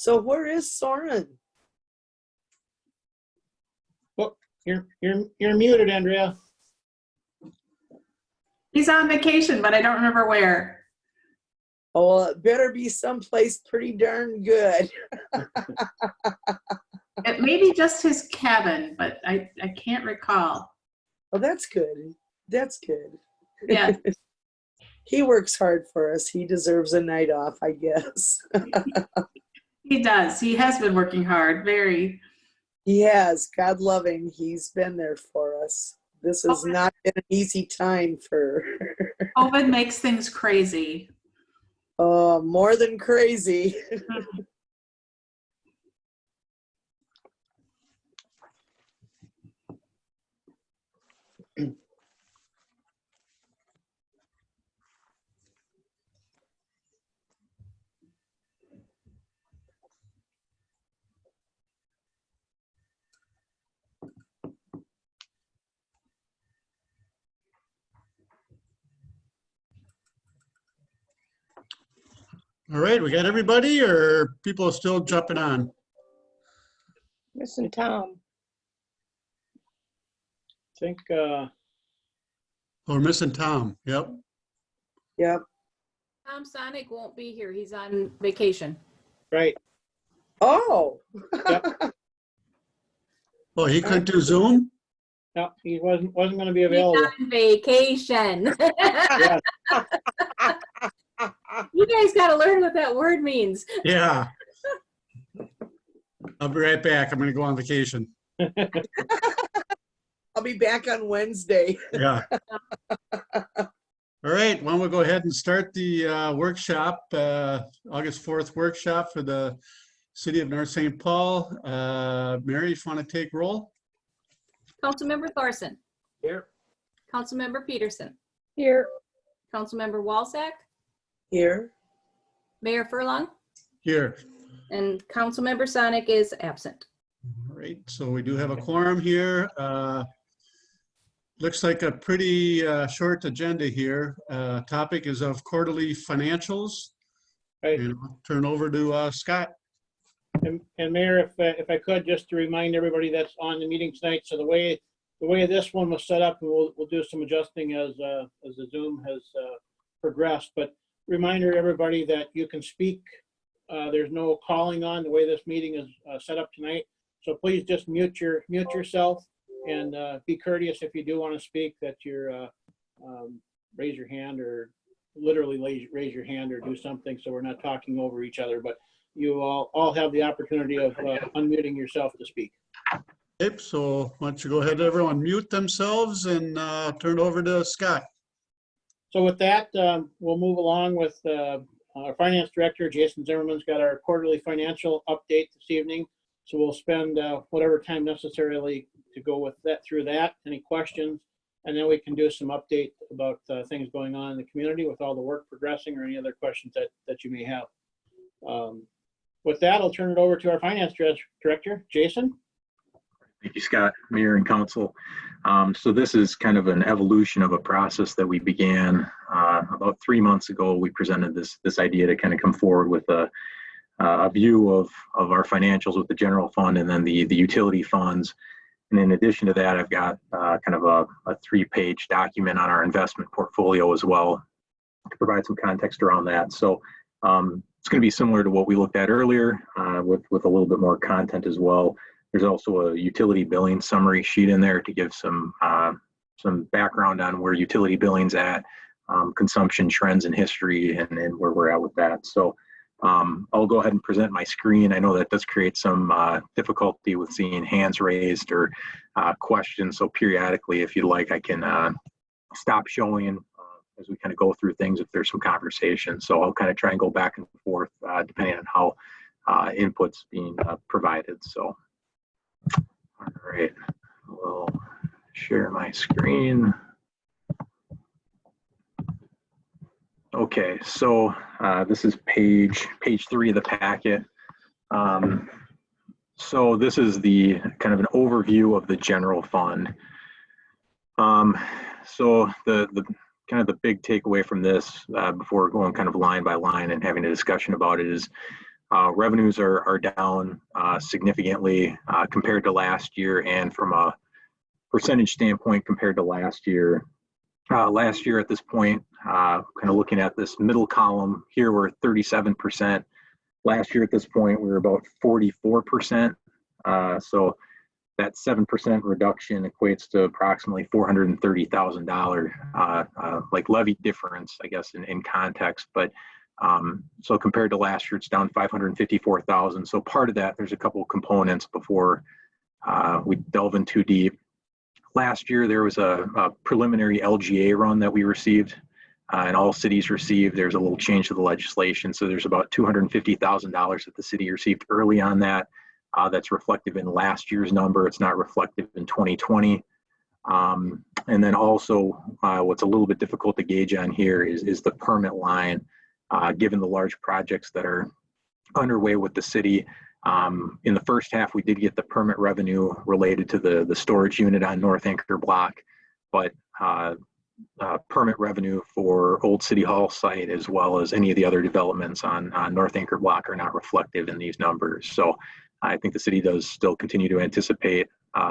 So where is Soren? Oh, you're muted, Andrea. He's on vacation, but I don't remember where. Oh, well, it better be someplace pretty darn good. It may be just his cabin, but I can't recall. Oh, that's good. That's good. Yeah, He works hard for us. He deserves a night off, I guess. he does. He has been working hard, very. He has. God loving. He's been there for us. This has not been an easy time for COVID makes things crazy. more than crazy. All right, we got everybody, or people are still jumping on? Missing Tom. I think Oh, we're missing Tom. Yep. Yep. Tom Sonic won't be here. He's on vacation. right. Oh. Oh, he couldn't do Zoom? No, he wasn't going to be He's available. on vacation. Yeah. You guys got to learn what that word means. Yeah. I'll be right back. I'm going to go on vacation. I'll be back on Wednesday. Yeah. All right, why don't we go ahead and start the workshop, August 4th workshop for the City of North St. Paul. Mary, if you want to take roll? Councilmember Thorson. Here. Councilmember Peterson. Here. Councilmember Walsack. Here. Mayor Furlong. Here. And Councilmember Sonic is absent. All right, so we do have a quorum here. Looks like a pretty short agenda here. Topic is of quarterly financials. Right. And I'll turn over to Scott. And Mayor, if I could, just to remind everybody that's on the meeting tonight, so the way this one was set up, and we'll do some adjusting as the Zoom has progressed. But reminder, everybody, that you can speak. There's no calling on the way this meeting is set up tonight. So please just mute yourself, and be courteous if you do want to speak, that you're raise your hand, or literally raise your hand, or do something so we're not talking over each other. But you all have the opportunity of unmuting yourself to speak. Okay, so why don't you go ahead, everyone mute themselves, and turn it over to Scott. So with that, we'll move along with our Finance Director, Jason Zimmerman's got our quarterly financial update this evening. So we'll spend whatever time necessarily to go with that, through that. Any questions? And then we can do some update about things going on in the community with all the work progressing, or any other questions that you may have. With that, I'll turn it over to our Finance Director, Jason. Thank you, Scott, Mayor, and Council. So this is kind of an evolution of a process that we began about 3 months ago. We presented this idea to kind of come forward with a view of our financials with the general fund and then the utility funds. And in addition to that, I've got kind of a 3-page document on our investment portfolio as well to provide some context around that. So it's going to be similar to what we looked at earlier with a little bit more content as well. There's also a utility billing summary sheet in there to give some background on where utility billing's at, consumption trends and history, and where we're at with that. So I'll go ahead and present my screen. I know that does create some difficulty with seeing hands raised or questions. So periodically, if you'd like, I can stop showing as we kind of go through things if there's some conversation. So I'll kind of try and go back and forth depending on how input's being provided. So, all right, we'll share my screen. Okay, so this is page 3 of the packet. So this is the kind of an overview of the general fund. So the kind of the big takeaway from this before going kind of line by line and having a discussion about it is Revenues are down significantly compared to last year, and from a percentage standpoint compared to last year. Last year at this point, kind of looking at this middle column here, we're 37%. Last year at this point, we were about 44%. So that 7% reduction equates to approximately $430,000, like levy difference, I guess, in context. But so compared to last year, it's down $554,000. So part of that, there's a couple of components before we delve in too deep. Last year, there was a preliminary LGA run that we received, and all cities received. There's a little change to the legislation. So there's about $250,000 that the city received early on that. That's reflective in last year's number. It's not reflective in 2020. And then also, what's a little bit difficult to gauge on here is the permit line, given the large projects that are underway with the city. In the first half, we did get the permit revenue related to the storage unit on North Anchor Block, but permit revenue for Old City Hall site, as well as any of the other developments on North Anchor Block, are not reflective in these numbers. So I think the city does still continue to anticipate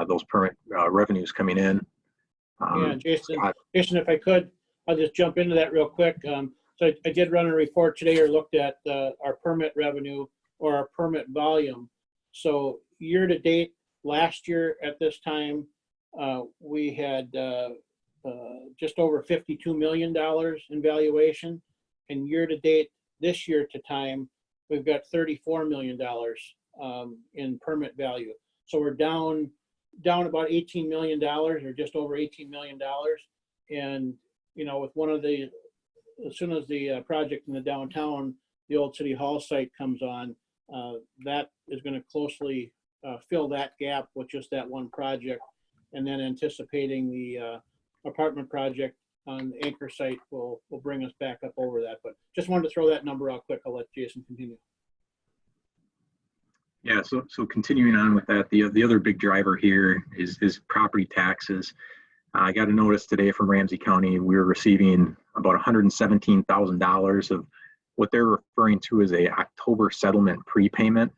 those permit revenues coming in. Yeah, Jason, if I could, I'll just jump into that real quick. So I did run a report today, or looked at our permit revenue or our permit volume. So year to date, last year at this time, we had just over $52 million in valuation. And year to date, this year to time, we've got $34 million in permit value. So we're down about $18 million, or just over $18 million. And, you know, with as soon as the project in the downtown, the Old City Hall site comes on, that is going to closely fill that gap with just that one project. And then anticipating the apartment project on the Anchor site will bring us back up over that. But just wanted to throw that number out quick. I'll let Jason continue. Yeah, so continuing on with that, the other big driver here is property taxes. I got a notice today from Ramsey County. We're receiving about $117,000 of what they're referring to as a October settlement prepayment.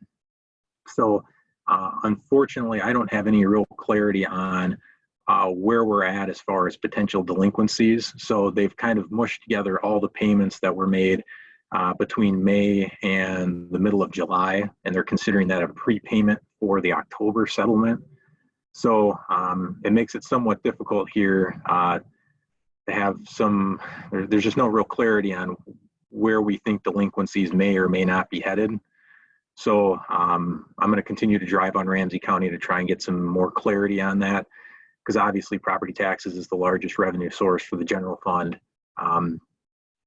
So unfortunately, I don't have any real clarity on where we're at as far as potential delinquencies. So they've kind of mushed together all the payments that were made between May and the middle of July, and they're considering that a prepayment for the October settlement. So it makes it somewhat difficult here to have there's just no real clarity on where we think delinquencies may or may not be headed. So I'm going to continue to drive on Ramsey County to try and get some more clarity on that, because obviously property taxes is the largest revenue source for the general fund.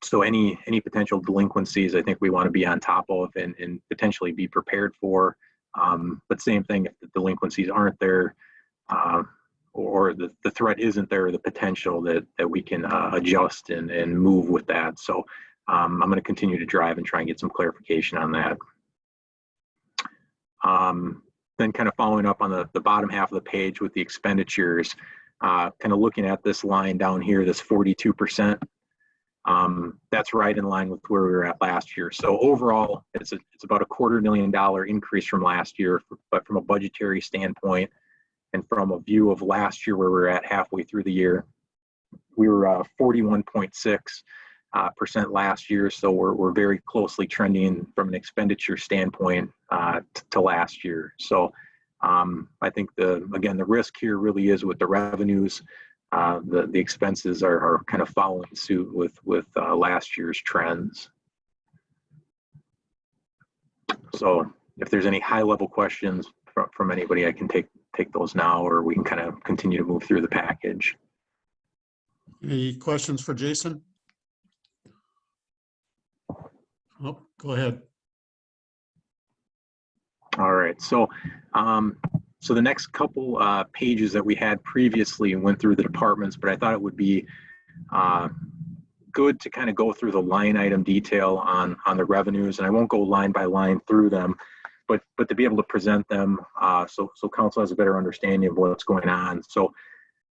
So any potential delinquencies, I think we want to be on top of and potentially be prepared for. But same thing, if the delinquencies aren't there, or the threat isn't there, the potential that we can adjust and move with that. So I'm going to continue to drive and try and get some clarification on that. Then kind of following up on the bottom half of the page with the expenditures, kind of looking at this line down here, this 42%. That's right in line with where we were at last year. So overall, it's about a $250,000 increase from last year, but from a budgetary standpoint and from a view of last year where we're at halfway through the year, we were 41.6% last year. So we're very closely trending from an expenditure standpoint to last year. So I think the risk here really is with the revenues. The expenses are kind of following suit with last year's trends. So if there's any high level questions from anybody, I can take those now, or we can kind of continue to move through the package. Any questions for Jason? Oh, go ahead. All right. So so the next couple pages that we had previously went through the departments, but I thought it would be good to kind of go through the line item detail on the revenues, and I won't go line by line through them, but to be able to present them so council has a better understanding of what's going on. So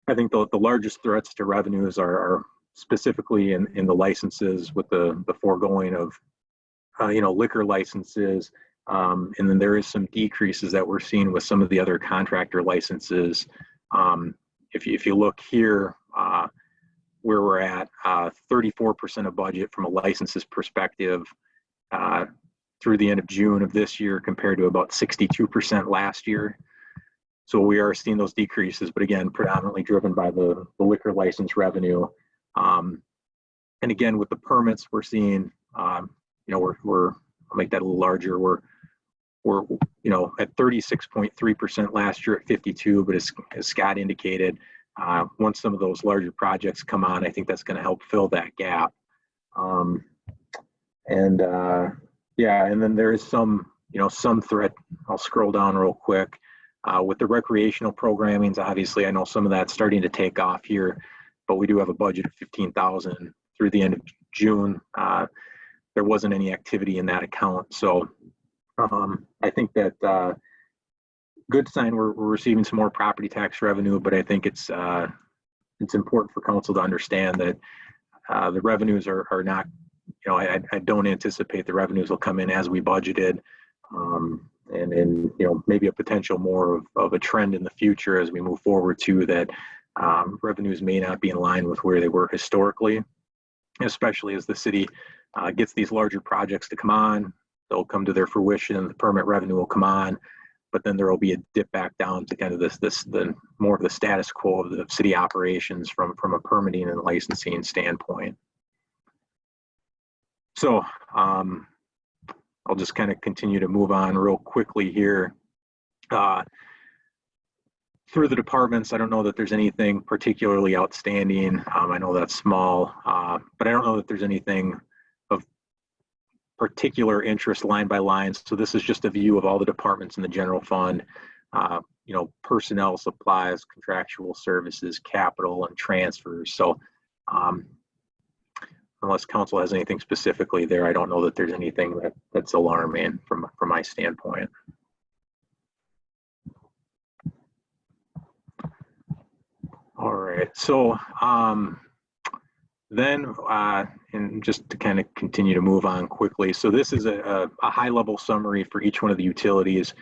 I think the largest threats to revenues are specifically in the licenses, with the foregoing of liquor licenses, And then there is some decreases that we're seeing with some of the other contractor licenses. If you look here, where we're at, 34% of budget from a licenses perspective through the end of June of this year compared to about 62% last year. So we are seeing those decreases, but again, predominantly driven by the liquor license revenue. And again, with the permits, we're seeing, I'll make that a little larger. We're at 36.3% last year at 52, but as Scott indicated, once some of those larger projects come on, I think that's going to help fill that gap. And then there is some threat. I'll scroll down real quick. With the recreational programmings, obviously, I know some of that's starting to take off here, but we do have a budget of $15,000 through the end of June. There wasn't any activity in that account. So I think that good sign we're receiving some more property tax revenue, but I think it's important for council to understand that the revenues are not, I don't anticipate the revenues will come in as we budgeted. And maybe a potential more of a trend in the future as we move forward too, that revenues may not be in line with where they were historically, especially as the city gets these larger projects to come on. They'll come to their fruition, the permit revenue will come on, but then there will be a dip back down to kind of the more of the status quo of the city operations from a permitting and licensing standpoint. So I'll just kind of continue to move on real quickly here. Through the departments, I don't know that there's anything particularly outstanding. I know that's small, but I don't know that there's anything of particular interest line by line. So this is just a view of all the departments in the general fund, personnel, supplies, contractual services, capital, and transfers. So unless council has anything specifically there, I don't know that there's anything that's alarming from my standpoint. All right, so then, and just to kind of continue to move on quickly. So this is a high level summary for each one of the utilities.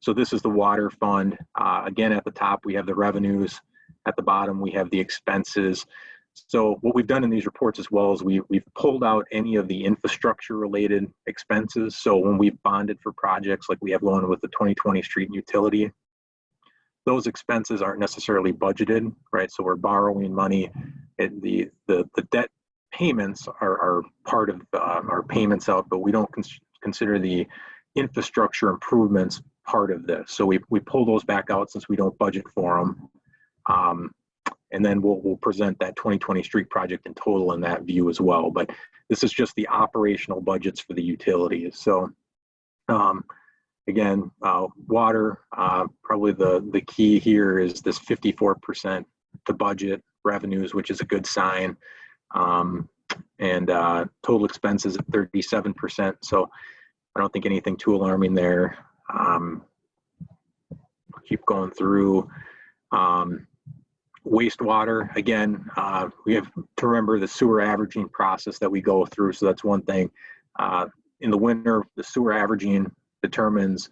So this is the water fund. Again, at the top, we have the revenues. At the bottom, we have the expenses. So what we've done in these reports as well is we've pulled out any of the infrastructure related expenses. So when we've bonded for projects like we have going with the 2020 street and utility, those expenses aren't necessarily budgeted, right? So we're borrowing money. The debt payments are part of our payments out, but we don't consider the infrastructure improvements part of this. So we pull those back out since we don't budget for them. And then we'll present that 2020 street project in total in that view as well. But this is just the operational budgets for the utilities. So again, water, probably the key here is this 54% to budget revenues, which is a good sign. And total expenses at 37%. So I don't think anything too alarming there. Keep going through. Wastewater, again, we have to remember the sewer averaging process that we go through. So that's one thing. In the winter, the sewer averaging determines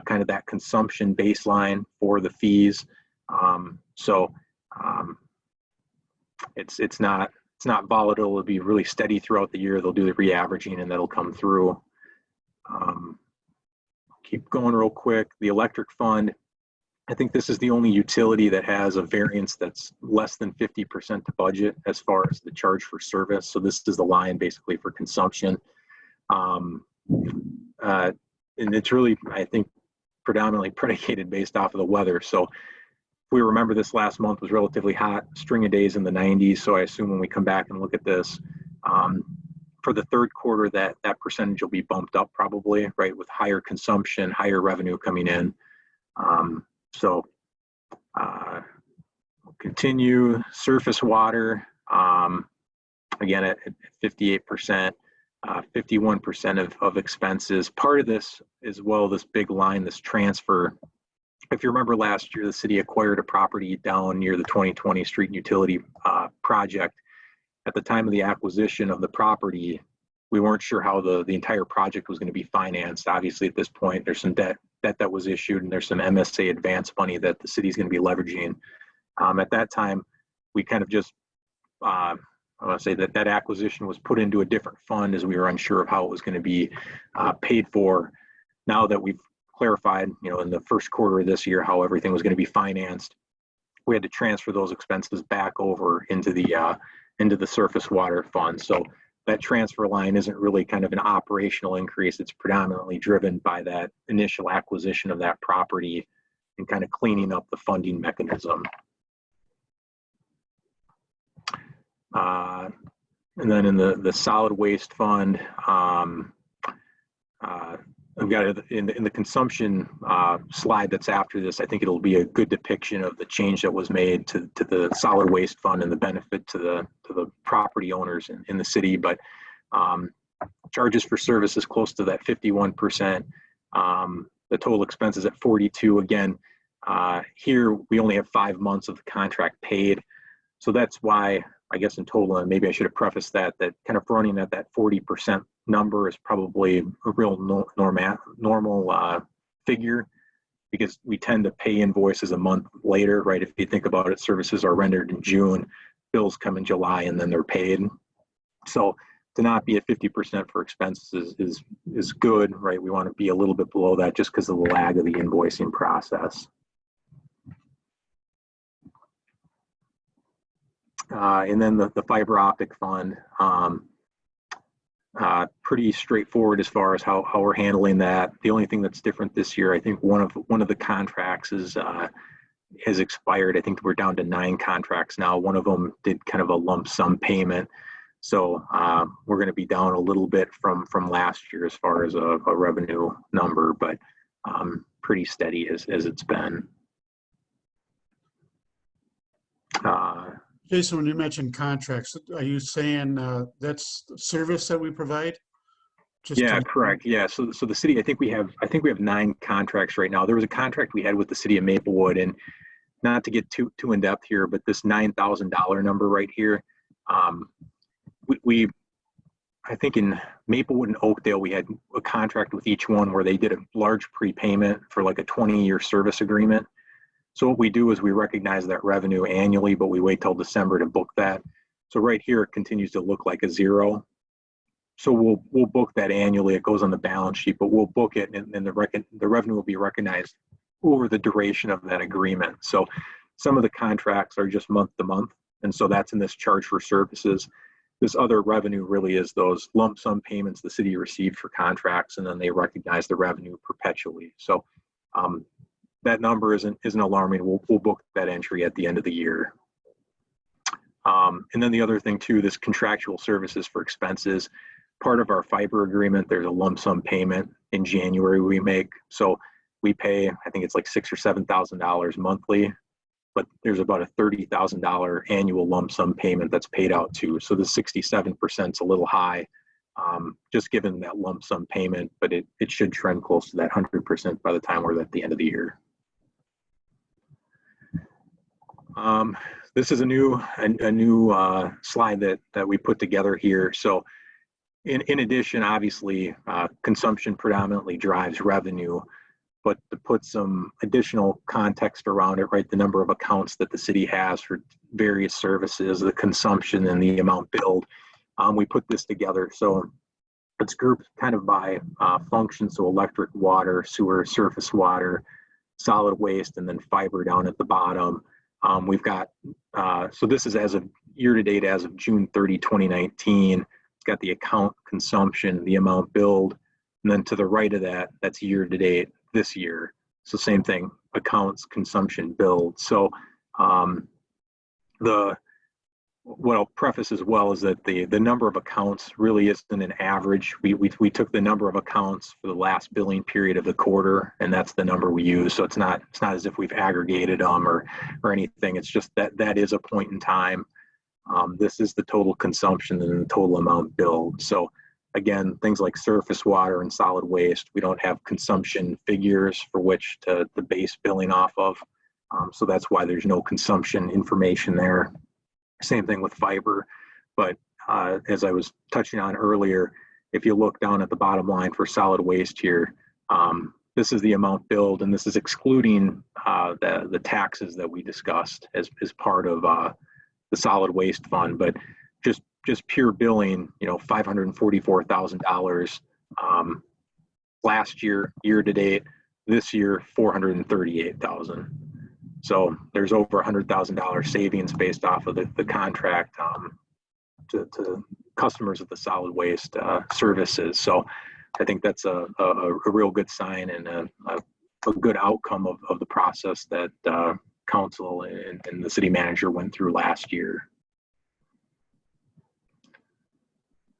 kind of that consumption baseline for the fees. It's not volatile. It'll be really steady throughout the year. They'll do the re-averaging and that'll come through. Keep going real quick. The electric fund, I think this is the only utility that has a variance that's less than 50% to budget as far as the charge for service. So this is the line basically for consumption. And it's really, I think, predominantly predicated based off of the weather. So if we remember, this last month was relatively hot, string of days in the 90s. So I assume when we come back and look at this, for the third quarter, that percentage will be bumped up probably, right, with higher consumption, higher revenue coming in. So we'll continue. Surface water, again at 58%, 51% of expenses. Part of this as well, this big line, this transfer. If you remember last year, the city acquired a property down near the 2020 street and utility project. At the time of the acquisition of the property, we weren't sure how the entire project was going to be financed. Obviously, at this point, there's some debt that was issued, and there's some MSA advance money that the city's going to be leveraging. At that time, we kind of just, I want to say that acquisition was put into a different fund as we were unsure of how it was going to be paid for. Now that we've clarified, in the first quarter of this year, how everything was going to be financed, we had to transfer those expenses back over into the surface water fund. So that transfer line isn't really kind of an operational increase. It's predominantly driven by that initial acquisition of that property and kind of cleaning up the funding mechanism. And then in the solid waste fund, I've got it in the consumption slide that's after this. I think it'll be a good depiction of the change that was made to the solid waste fund and the benefit to the property owners in the city. But charges for services close to that 51%. The total expenses at 42. Again, here we only have 5 months of the contract paid, so that's why I guess in total, and maybe I should have prefaced that kind of running at that 40% number is probably a real normal figure, because we tend to pay invoices a month later, right? If you think about it, services are rendered in June, bills come in July, and then they're paid. So to not be at 50% for expenses is good, right? We want to be a little bit below that just because of the lag of the invoicing process. And then the fiber optic fund, pretty straightforward as far as how we're handling that. The only thing that's different this year, I think one of the contracts has expired. I think we're down to 9 contracts now. One of them did kind of a lump sum payment, so we're going to be down a little bit from last year as far as a revenue number, but pretty steady as it's been. Jason, when you mentioned contracts, are you saying that's the service that we provide? Yeah, correct. Yeah. So the city, I think we have 9 contracts right now. There was a contract we had with the city of Maplewood, and not to get too in depth here, but this $9,000 number right here, I think in Maplewood and Oakdale, we had a contract with each one where they did a large prepayment for like a 20-year service agreement. So what we do is we recognize that revenue annually, but we wait till December to book that. So right here, it continues to look like a 0. So we'll book that annually. It goes on the balance sheet, but we'll book it, and the revenue will be recognized over the duration of that agreement. So some of the contracts are just month to month, and so that's in this charge for services. This other revenue really is those lump sum payments the city received for contracts, and then they recognize the revenue perpetually. So that number isn't alarming. We'll book that entry at the end of the year. And then the other thing too, this contractual services for expenses, part of our fiber agreement, there's a lump sum payment in January we make. So we pay, I think it's like $6,000 or $7,000 monthly, but there's about a $30,000 annual lump sum payment that's paid out too. So the 67% is a little high, just given that lump sum payment, but it should trend close to that 100% by the time we're at the end of the year. This is a new slide that we put together here. So in addition, obviously, consumption predominantly drives revenue, but to put some additional context around it, right, the number of accounts that the city has for various services, the consumption and the amount billed, we put this together. So it's grouped kind of by function, so electric, water, sewer, surface water, solid waste, and then fiber down at the bottom. We've got, so this is as of year-to-date, as of June 30, 2019. It's got the account consumption, the amount billed, and then to the right of that, that's year-to-date this year. So same thing, accounts, consumption, billed. So what I'll preface as well is that the number of accounts really isn't an average. We took the number of accounts for the last billing period of the quarter, and that's the number we use. So it's not as if we've aggregated them or anything. It's just that is a point in time. This is the total consumption and the total amount billed. So again, things like surface water and solid waste, we don't have consumption figures for which to base billing off of. So that's why there's no consumption information there. Same thing with fiber, but as I was touching on earlier, if you look down at the bottom line for solid waste here, this is the amount billed, and this is excluding the taxes that we discussed as part of the solid waste fund. But just pure billing, $544,000 last year to date. This year, $438,000. So there's over $100,000 savings based off of the contract to customers of the solid waste services. So I think that's a real good sign and a good outcome of the process that council and the city manager went through last year.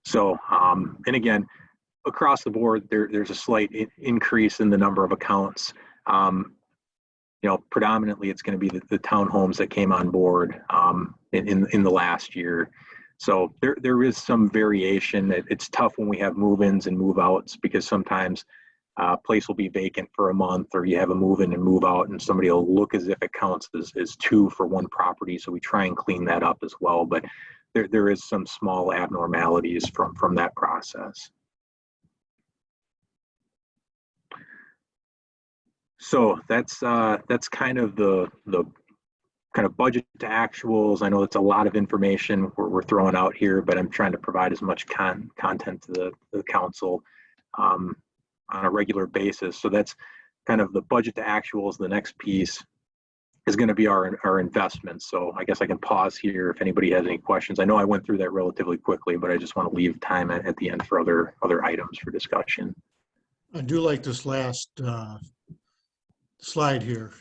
So, and again, across the board, there's a slight increase in the number of accounts. Predominantly it's going to be the townhomes that came on board in the last year. So there is some variation. It's tough when we have move-ins and move-outs because sometimes a place will be vacant for a month, or you have a move-in and move-out, and somebody will look as if it counts as two for one property. So we try and clean that up as well. But there is some small abnormalities from that process. So that's kind of the kind of budget to actuals. I know it's a lot of information we're throwing out here, but I'm trying to provide as much content to the council on a regular basis. So that's kind of the budget to actuals. The next piece is going to be our investments. So I guess I can pause here if anybody has any questions. I know I went through that relatively quickly, but I just want to leave time at the end for other items for discussion. I do like this last slide here.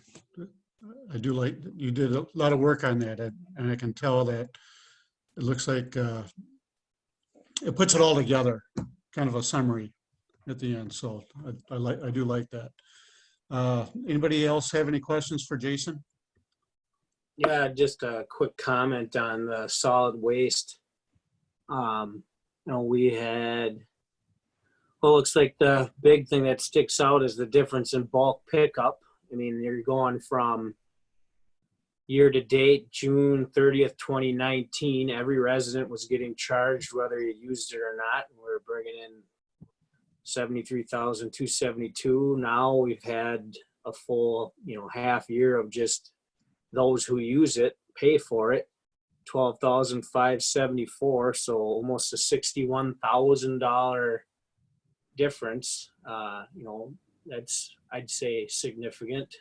I do like, you did a lot of work on that, and I can tell that it looks like it puts it all together, kind of a summary at the end. So I do like that. Anybody else have any questions for Jason? Yeah, just a quick comment on the solid waste. We had, well, looks like the big thing that sticks out is the difference in bulk pickup. I mean, you're going from year to date, June 30th, 2019, every resident was getting charged whether you used it or not. And we're bringing in $73,272. Now we've had a full, half year of just those who use it pay for it, $12,574. So almost a $61,000 difference. That's, I'd say, significant,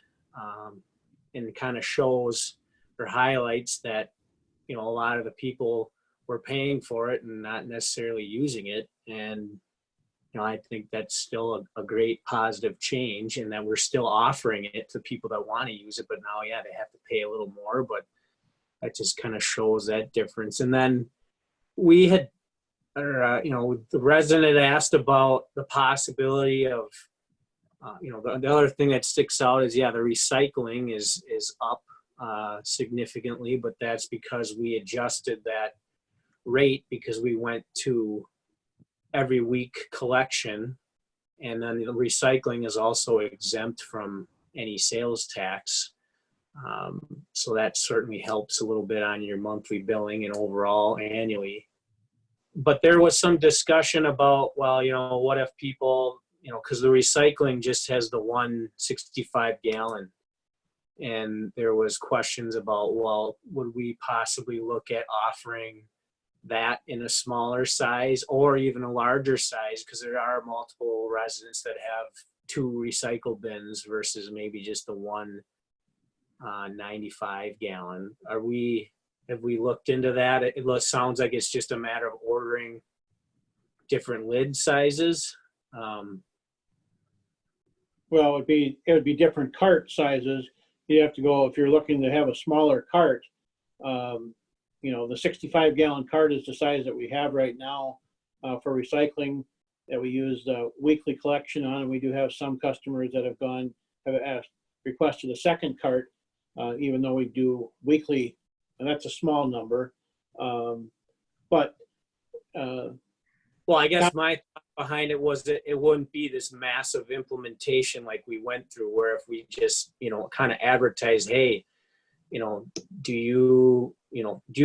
and kind of shows or highlights that, a lot of the people were paying for it and not necessarily using it. And, I think that's still a great positive change, and that we're still offering it to people that want to use it. But now, yeah, they have to pay a little more, but that just kind of shows that difference. And then we had, the resident asked about the possibility of, the other thing that sticks out is, the recycling is up significantly, but that's because we adjusted that rate because we went to every week collection, and then the recycling is also exempt from any sales tax. So that certainly helps a little bit on your monthly billing and overall annually. But there was some discussion about, well, what if people, because the recycling just has the 165 gallon. And there was questions about, well, would we possibly look at offering that in a smaller size or even a larger size? Because there are multiple residents that have 2 recycle bins versus maybe just the 195 gallon. Have we looked into that? It sounds like it's just a matter of ordering different lid sizes. Well, it would be different cart sizes. You have to go, if you're looking to have a smaller cart, the 65 gallon cart is the size that we have right now for recycling that we use the weekly collection on. And we do have some customers that have requested a second cart, even though we do weekly, and that's a small number. Well, I guess my thought behind it was that it wouldn't be this massive implementation like we went through, where if we just, kind of advertise, hey, do you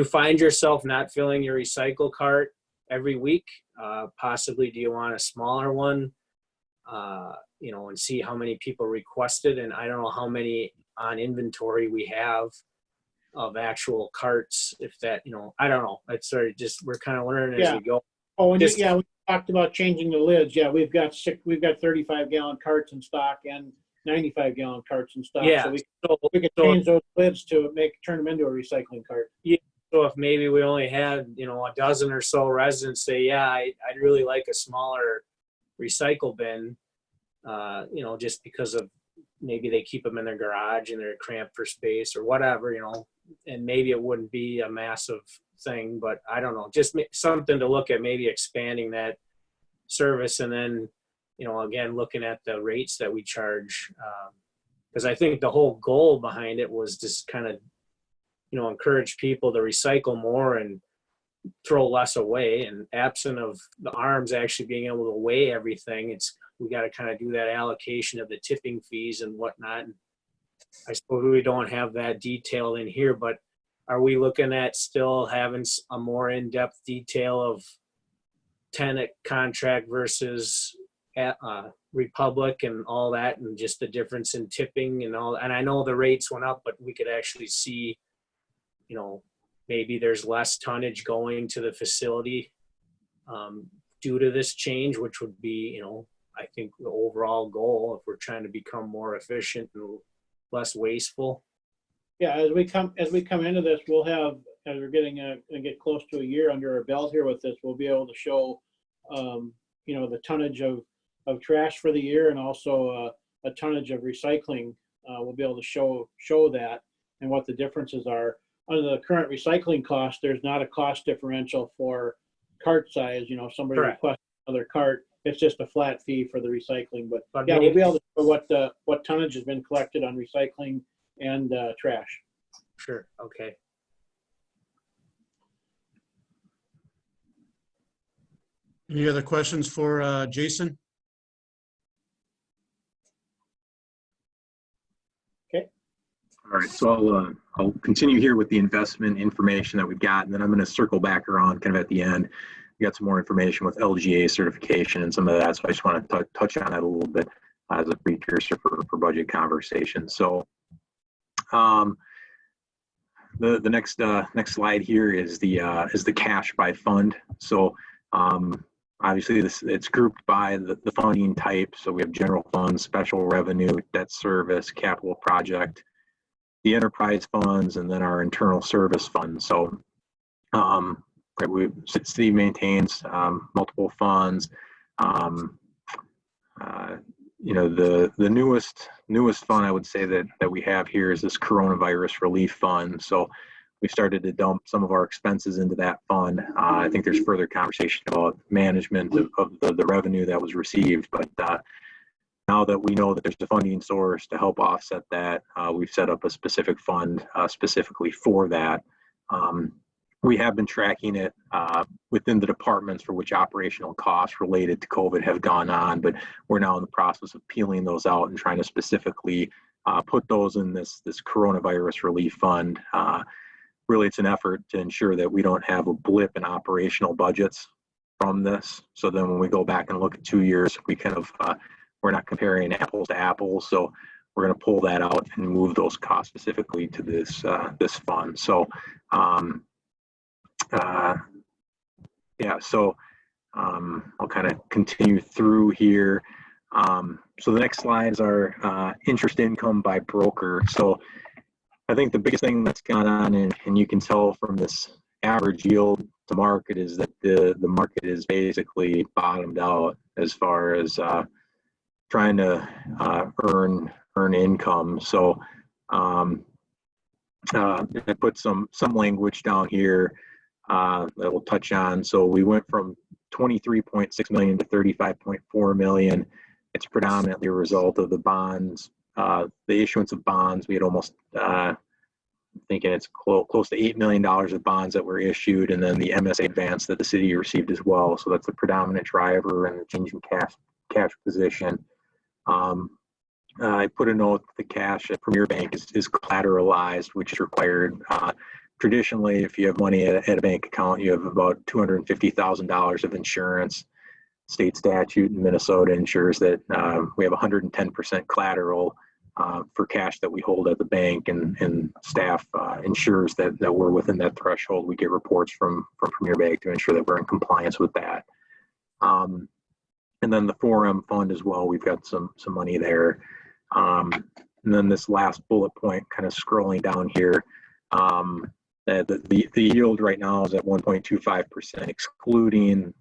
find yourself not filling your recycle cart every week? Possibly, do you want a smaller one? And see how many people requested. And I don't know how many on inventory we have of actual carts. If that, I don't know. It's sort of just, we're kind of learning as Yeah. we go. Oh, and Just- we talked about changing the lids. Yeah, we've got 35-gallon carts in stock and 95-gallon carts in stock. Yeah. So So, we could change those lids to turn them into a recycling cart. so if maybe we only had, a dozen or so residents say, yeah, I'd really like a smaller recycle bin, just because of maybe they keep them in their garage and they're cramped for space or whatever, and maybe it wouldn't be a massive thing, but I don't know, just something to look at, maybe expanding that service. And then, again, looking at the rates that we charge, because I think the whole goal behind it was just kind of, encourage people to recycle more and throw less away. And absent of the arms actually being able to weigh everything, we got to kind of do that allocation of the tipping fees and whatnot. And I suppose we don't have that detailed in here, but are we looking at still having a more in-depth detail of tenant contract versus Republic and all that, and just the difference in tipping and all? And I know the rates went up, but we could actually see, maybe there's less tonnage going to the facility due to this change, which would be, I think the overall goal if we're trying to become more efficient and less wasteful. Yeah, as we come into this, we'll have, as we're get close to a year under our belt here with this, we'll be able to show, the tonnage of trash for the year, and also a tonnage of recycling. We'll be able to show that and what the differences are. Under the current recycling cost, there's not a cost differential for cart size. If somebody Correct. requests another cart, it's just a flat fee for the recycling. But But yeah, maybe- we'll be able to show what tonnage has been collected on recycling and trash. Sure. Okay. Any other questions for Jason? All right, so I'll continue here with the investment information that we've got, and then I'm going to circle back around kind of at the end. We got some more information with LGA certification and some of that, so I just want to touch on that a little bit as a precursor for budget conversation. So the next slide here is the cash by fund. So obviously it's grouped by the funding type. So we have general funds, special revenue, debt service, capital project, the enterprise funds, and then our internal service funds. So city maintains multiple funds. The newest fund I would say that we have here is this coronavirus relief fund. So we started to dump some of our expenses into that fund. I think there's further conversation about management of the revenue that was received, but now that we know that there's a funding source to help offset that, we've set up a specific fund specifically for that. We have been tracking it within the departments for which operational costs related to COVID have gone on, but we're now in the process of peeling those out and trying to specifically put those in this coronavirus relief fund. Really, it's an effort to ensure that we don't have a blip in operational budgets from this. So then when we go back and look at 2 years, we kind of we're not comparing apples to apples, so we're going to pull that out and move those costs specifically to this fund. So, I'll kind of continue through here. So the next slides are interest income by broker. So I think the biggest thing that's gone on, and you can tell from this average yield to market, is that the market is basically bottomed out as far as trying to earn income. So I put some language down here that we'll touch on. So we went from 23.6 million to 35.4 million. It's predominantly a result of the bonds, the issuance of bonds. We had almost thinking it's close to $8 million of bonds that were issued, and then the MSA advance that the city received as well. So that's the predominant driver in the change in cash position. I put a note that the cash at Premier Bank is collateralized, which is required traditionally, if you have money at a bank account, you have about $250,000 of insurance. State statute in Minnesota ensures that we have 110% collateral for cash that we hold at the bank, and staff ensures that we're within that threshold. We get reports from Premier Bank to ensure that we're in compliance with that. And then the 4M fund as well, we've got some money there. And then this last bullet point, kind of scrolling down here, the yield right now is at 1.25%, excluding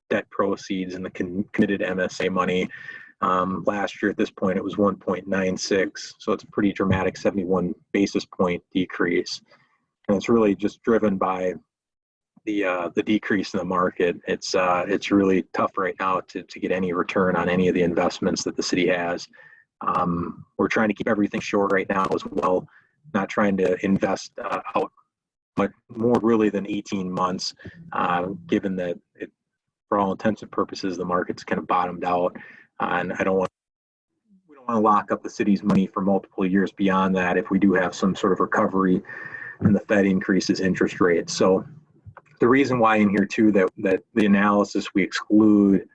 debt proceeds and the committed MSA money. Last year at this point, it was 1.96. So it's a pretty dramatic 71 basis point decrease. And it's really just driven by the decrease in the market. It's really tough right now to get any return on any of the investments that the city has. We're trying to keep everything short right now as well, not trying to invest out, but more really than 18 months, given that for all intents and purposes, the market's kind of bottomed out. And we don't want to lock up the city's money for multiple years beyond that if we do have some sort of recovery and the Fed increases interest rates. So the reason why in here too that the analysis we exclude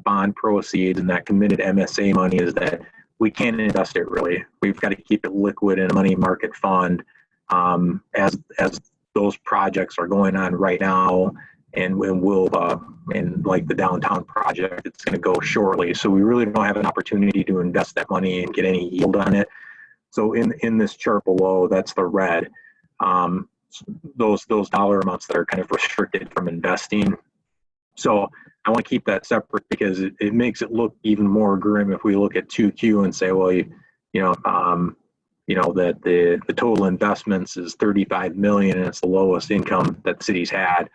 bond proceeds and that committed MSA money is that we can't invest it really. We've got to keep it liquid in a money market fund as those projects are going on right now, and we'll in like the downtown project, it's going to go shortly. So we really don't have an opportunity to invest that money and get any yield on it. So in this chart below, that's the red. Those dollar amounts that are kind of restricted from investing. So I want to keep that separate because it makes it look even more grim if we look at 2Q and say, well, that the total investments is 35 million and it's the lowest income that cities had.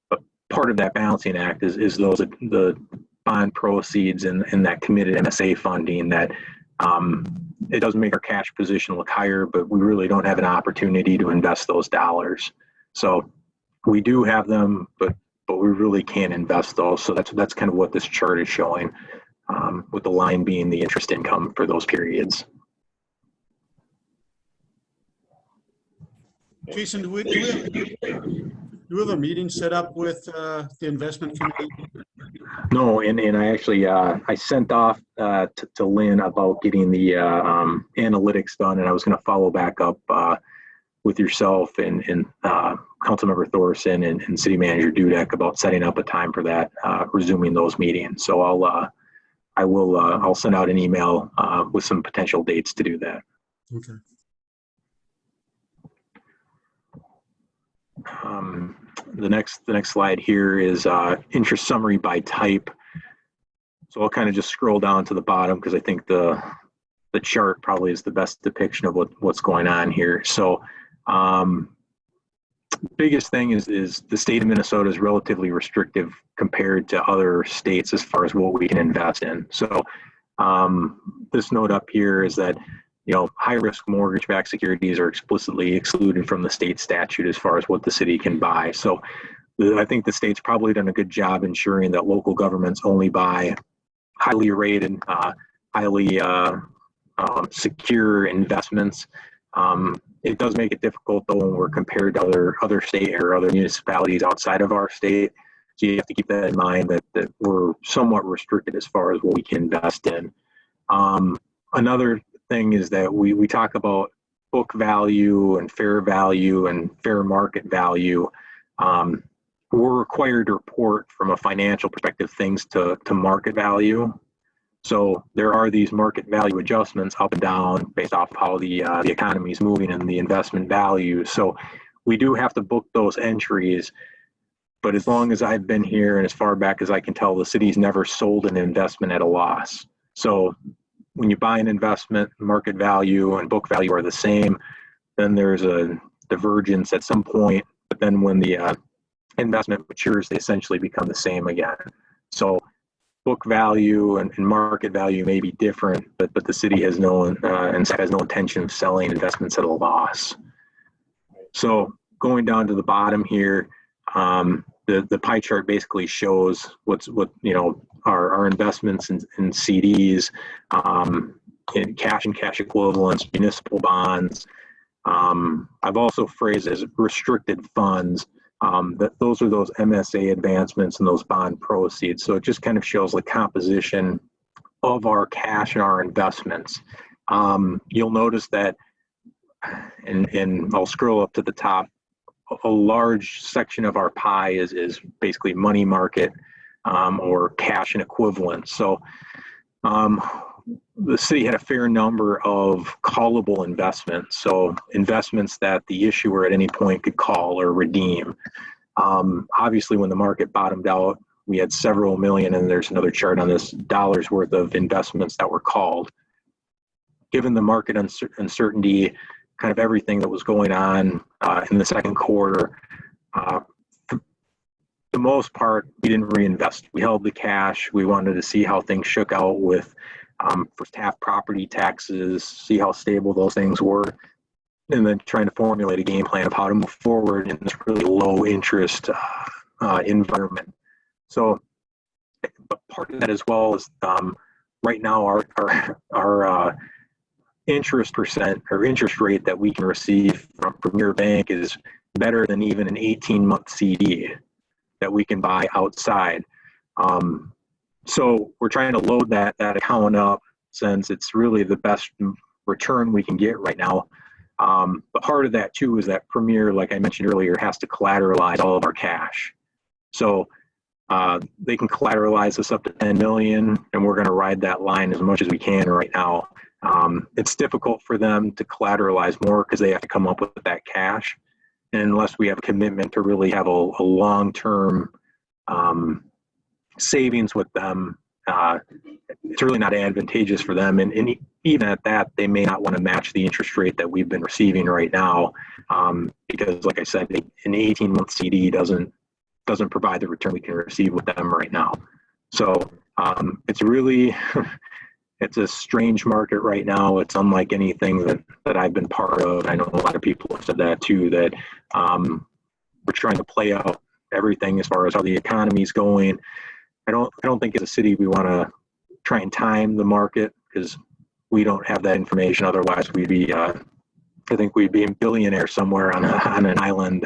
But part of that balancing act is the bond proceeds and that committed MSA funding that it does make our cash position look higher, but we really don't have an opportunity to invest those dollars. So we do have them, but we really can't invest those. So that's kind of what this chart is showing, with the line being the interest income for those periods. Jason, do we have a meeting set up with the investment committee? No, and I actually I sent off to Lynn about getting the analytics done, and I was going to follow back up with yourself and Councilmember Thorson and City Manager Dudek about setting up a time for that, resuming those meetings. So I'll send out an email with some potential dates to do that. Okay. The next slide here is interest summary by type. So I'll kind of just scroll down to the bottom because I think the chart probably is the best depiction of what's going on here. So biggest thing is the state of Minnesota is relatively restrictive compared to other states as far as what we can invest in. So this note up here is that high-risk mortgage-backed securities are explicitly excluded from the state statute as far as what the city can buy. So I think the state's probably done a good job ensuring that local governments only buy highly rated, highly secure investments. It does make it difficult, though, when we're compared to other state or other municipalities outside of our state. So you have to keep that in mind that we're somewhat restricted as far as what we can invest in. Another thing is that we talk about book value and fair market value. We're required to report from a financial perspective things to market value. So there are these market value adjustments up and down based off how the economy is moving and the investment value. So we do have to book those entries. But as long as I've been here and as far back as I can tell, the city's never sold an investment at a loss. So when you buy an investment, market value and book value are the same, then there's a divergence at some point. But then when the investment matures, they essentially become the same again. So book value and market value may be different, but the city has no intention of selling investments at a loss. So going down to the bottom here, the pie chart basically shows our investments in CDs, in cash and cash equivalents, municipal bonds, I've also phrased as restricted funds. That those are those MSA advancements and those bond proceeds. So it just kind of shows the composition of our cash and our investments. You'll notice that, and I'll scroll up to the top, a large section of our pie is basically money market or cash and equivalents. So the city had a fair number of callable investments. So investments that the issuer at any point could call or redeem. Obviously, when the market bottomed out, we had several million, and there's another chart on this, dollars worth of investments that were called. Given the market uncertainty, kind of everything that was going on in the second quarter, for the most part, we didn't reinvest. We held the cash. We wanted to see how things shook out with first half property taxes, see how stable those things were, and then trying to formulate a game plan of how to move forward in this really low interest environment. So, but part of that as well is right now our interest percent or interest rate that we can receive from Premier Bank is better than even an 18-month CD that we can buy outside. So we're trying to load that account up since it's really the best return we can get right now. But part of that too is that Premier, like I mentioned earlier, has to collateralize all of our cash. So they can collateralize us up to 10 million, and we're going to ride that line as much as we can right now. It's difficult for them to collateralize more because they have to come up with that cash. And unless we have a commitment to really have a long-term savings with them, it's really not advantageous for them. And even at that, they may not want to match the interest rate that we've been receiving right now, because, like I said, an 18-month CD doesn't provide the return we can receive with them right now. So it's really it's a strange market right now. It's unlike anything that I've been part of. I know a lot of people have said that too, that we're trying to play out everything as far as how the economy's going. I don't think as a city we want to try and time the market because we don't have that information. Otherwise, we'd be I think we'd be a billionaire somewhere on an island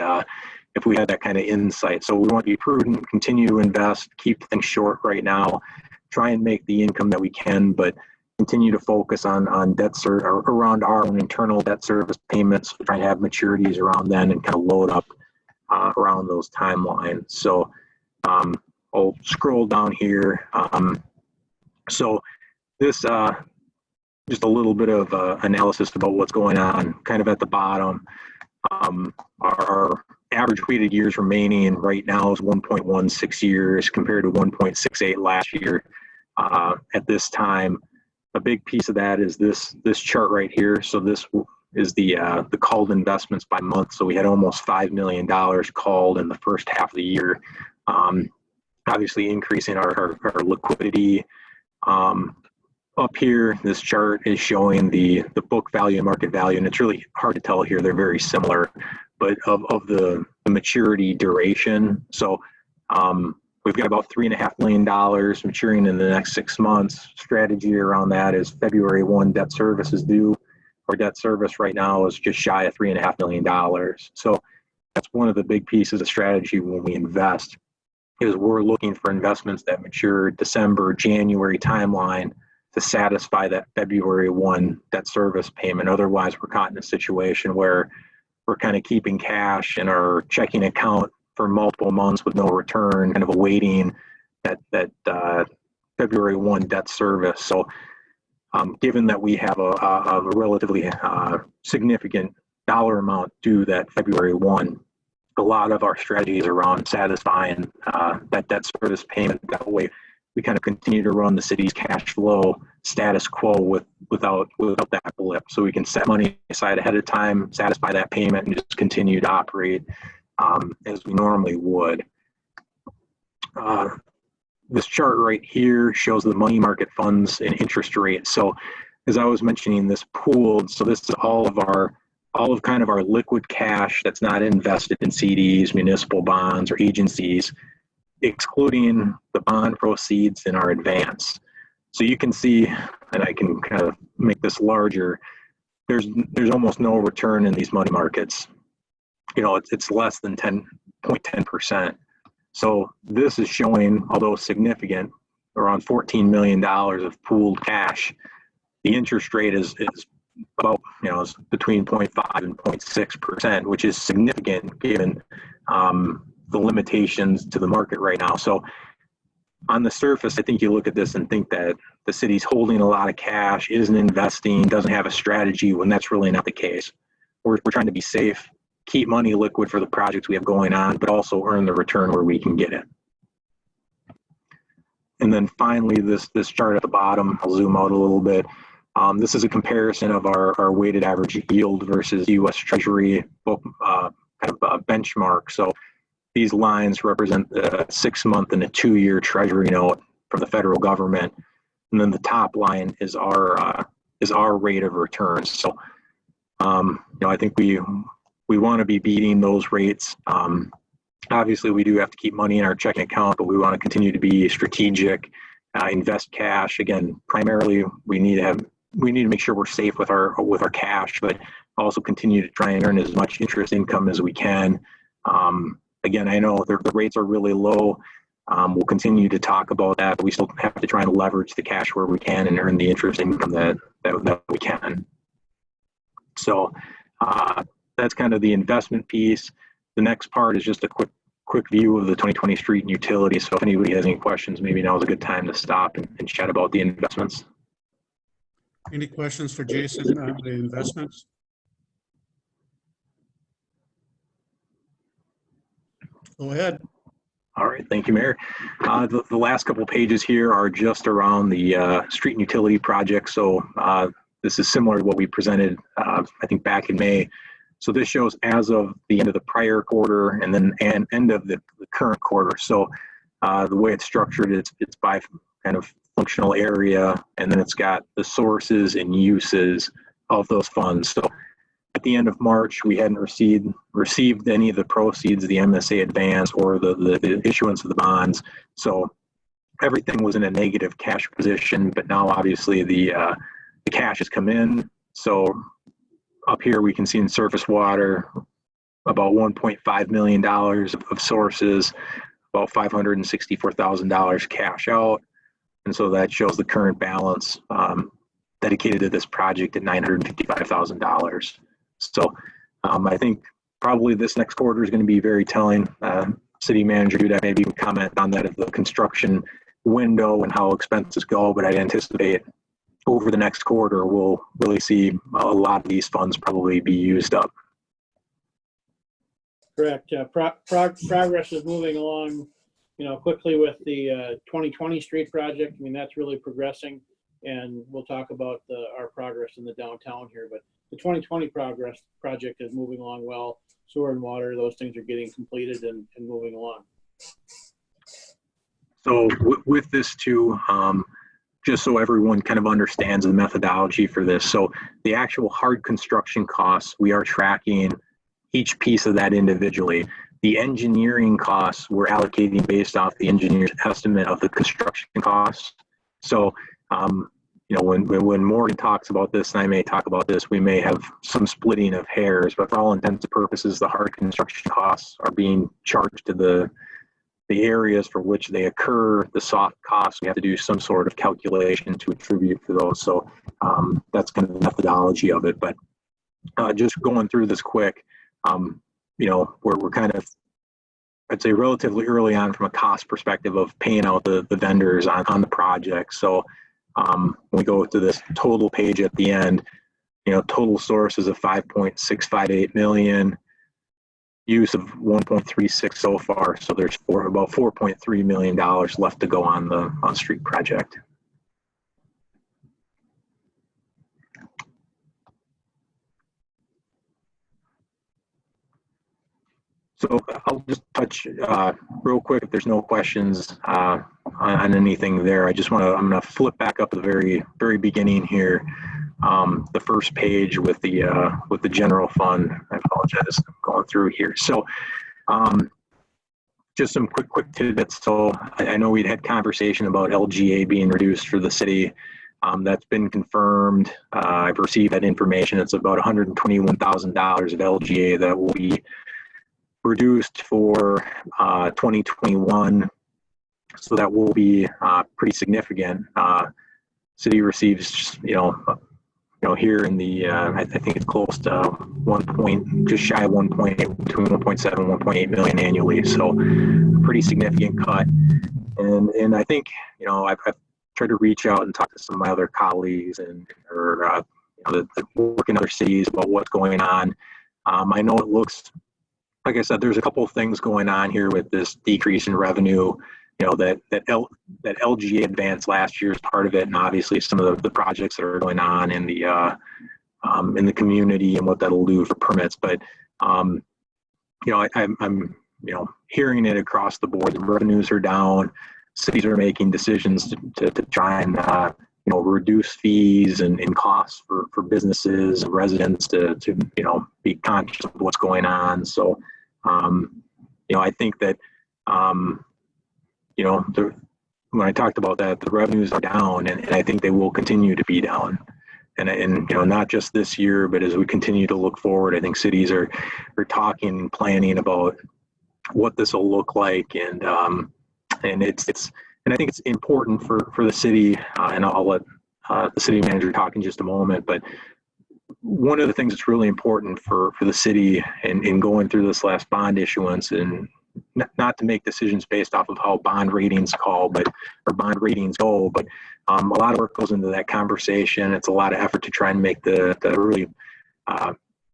if we had that kind of insight. So we want to be prudent, continue to invest, keep things short right now, try and make the income that we can, but continue to focus on debt around our own internal debt service payments, try and have maturities around then and kind of load up around those timelines. So I'll scroll down here. So this, just a little bit of analysis about what's going on kind of at the bottom. Our average weighted years remaining right now is 1.16 years compared to 1.68 last year at this time. A big piece of that is this chart right here. So this is the called investments by month. So we had almost $5 million called in the first half of the year. Obviously increasing our liquidity. Up here, this chart is showing the book value and market value, and it's really hard to tell here. They're very similar, but of the maturity duration. So we've got about $3.5 million maturing in the next 6 months. Strategy around that is February 1 debt service is due. Our debt service right now is just shy of $3.5 million. So that's one of the big pieces of strategy when we invest is we're looking for investments that mature December, January timeline to satisfy that February 1 debt service payment. Otherwise, we're caught in a situation where we're kind of keeping cash in our checking account for multiple months with no return, kind of awaiting that February 1 debt service. So given that we have a relatively significant dollar amount due that February 1, a lot of our strategies around satisfying that debt service payment. That way we kind of continue to run the city's cash flow status quo without that blip. So we can set money aside ahead of time, satisfy that payment, and just continue to operate as we normally would. This chart right here shows the money market funds and interest rates. So as I was mentioning, this pooled, so this is all of kind of our liquid cash that's not invested in CDs, municipal bonds, or agencies, excluding the bond proceeds in our advance. So you can see, and I can kind of make this larger, there's almost no return in these money markets. You know, it's less than 10.10%. So this is showing, although significant, around $14 million of pooled cash. The interest rate is about, you know, is between 0.5 and 0.6%, which is significant given the limitations to the market right now. So on the surface, I think you look at this and think that the city's holding a lot of cash, isn't investing, doesn't have a strategy, when that's really not the case. We're trying to be safe, keep money liquid for the projects we have going on, but also earn the return where we can get it. And then finally, this chart at the bottom, I'll zoom out a little bit. This is a comparison of our weighted average yield versus U.S. Treasury benchmark. So these lines represent the 6-month and a 2-year Treasury note from the federal government, and then the top line is our rate of return. So, you know, I think we want to be beating those rates. Obviously, we do have to keep money in our checking account, but we want to continue to be strategic, invest cash. Again, primarily, we need to make sure we're safe with our cash, but also continue to try and earn as much interest income as we can. Again, I know the rates are really low. We'll continue to talk about that, but we still have to try and leverage the cash where we can and earn the interest income that we can. So that's kind of the investment piece. The next part is just a quick view of the 2020 street and utility. So if anybody has any questions, maybe now is a good time to stop and chat about the investments. Any questions for Jason on the investments? Go ahead. All right, thank you, Mayor. The last couple pages here are just around the street and utility project. So this is similar to what we presented, I think, back in May. So this shows as of the end of the prior quarter and then end of the current quarter. So the way it's structured, it's by kind of functional area, and then it's got the sources and uses of those funds. So at the end of March, we hadn't received any of the proceeds of the MSA advance or the issuance of the bonds. So everything was in a negative cash position, but now obviously the cash has come in. So up here we can see in surface water about $1.5 million of sources, about $564,000 cash out. And so that shows the current balance dedicated to this project at $955,000. So I think probably this next quarter is going to be very telling. City Manager Duda maybe comment on that at the construction window and how expenses go, but I anticipate over the next quarter we'll really see a lot of these funds probably be used up. Correct. Progress is moving along, you know, quickly with the 2020 street project. I mean, that's really progressing, and we'll talk about our progress in the downtown here, but the 2020 project is moving along well. Sewer and water, those things are getting completed and moving along. So with this too, just so everyone kind of understands the methodology for this. So the actual hard construction costs, we are tracking each piece of that individually. The engineering costs we're allocating based off the engineer's estimate of the construction costs. So, you know, when Morgan talks about this, and I may talk about this, we may have some splitting of hairs, but for all intents and purposes, the hard construction costs are being charged to the areas for which they occur. The soft costs, we have to do some sort of calculation to attribute for those. So that's kind of the methodology of it. But just going through this quick, you know, we're kind of, I'd say, relatively early on from a cost perspective of paying out the vendors on the project. So when we go to this total page at the end, you know, total sources of 5.658 million, use of 1.36 so far. So there's about $4.3 million left to go on the street project. So I'll just touch real quick if there's no questions on anything there. I'm going to flip back up to the very beginning here. The first page with the general fund. I apologize, I'm going through here. So just some quick tidbits. So I know we'd had conversation about LGA being reduced for the city. That's been confirmed. I've received that information. It's about $121,000 of LGA that will be reduced for 2021. So that will be pretty significant. City receives, here in the, I think it's close to just shy of 1.8, between 1.7 and 1.8 million annually. So a pretty significant cut. And I think, I've tried to reach out and talk to some of my other colleagues that work in other cities about what's going on. I know it looks, like I said, there's a couple of things going on here with this decrease in revenue. That LGA advanced last year is part of it, and obviously some of the projects that are going on in the community and what that'll do for permits. But I'm hearing it across the board. The revenues are down. Cities are making decisions to try and reduce fees and costs for businesses and residents to be conscious of what's going on. So I think that when I talked about that, the revenues are down, and I think they will continue to be down. And not just this year, but as we continue to look forward, I think cities are talking, planning about what this will look like, and I think it's important for the city, and I'll let the city manager talk in just a moment. But one of the things that's really important for the city in going through this last bond issuance, and not to make decisions based off of how bond ratings go, but a lot of work goes into that conversation. It's a lot of effort to try and make the really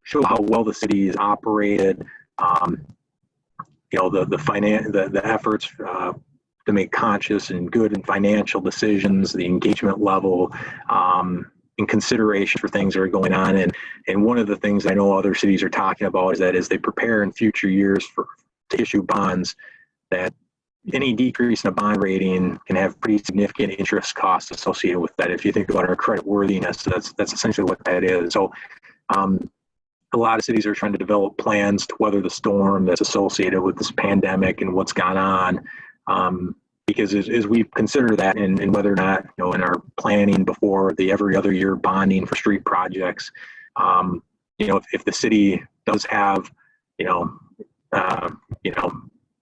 show how well the city is operated. The efforts to make conscious and good and financial decisions, the engagement level, in consideration for things that are going on. And one of the things I know other cities are talking about is that as they prepare in future years to issue bonds, that any decrease in a bond rating can have pretty significant interest costs associated with that. If you think about our credit worthiness, that's essentially what that is. So a lot of cities are trying to develop plans to weather the storm that's associated with this pandemic and what's gone on. Because as we consider that and whether or not, in our planning before the every other year bonding for street projects, if the city does have,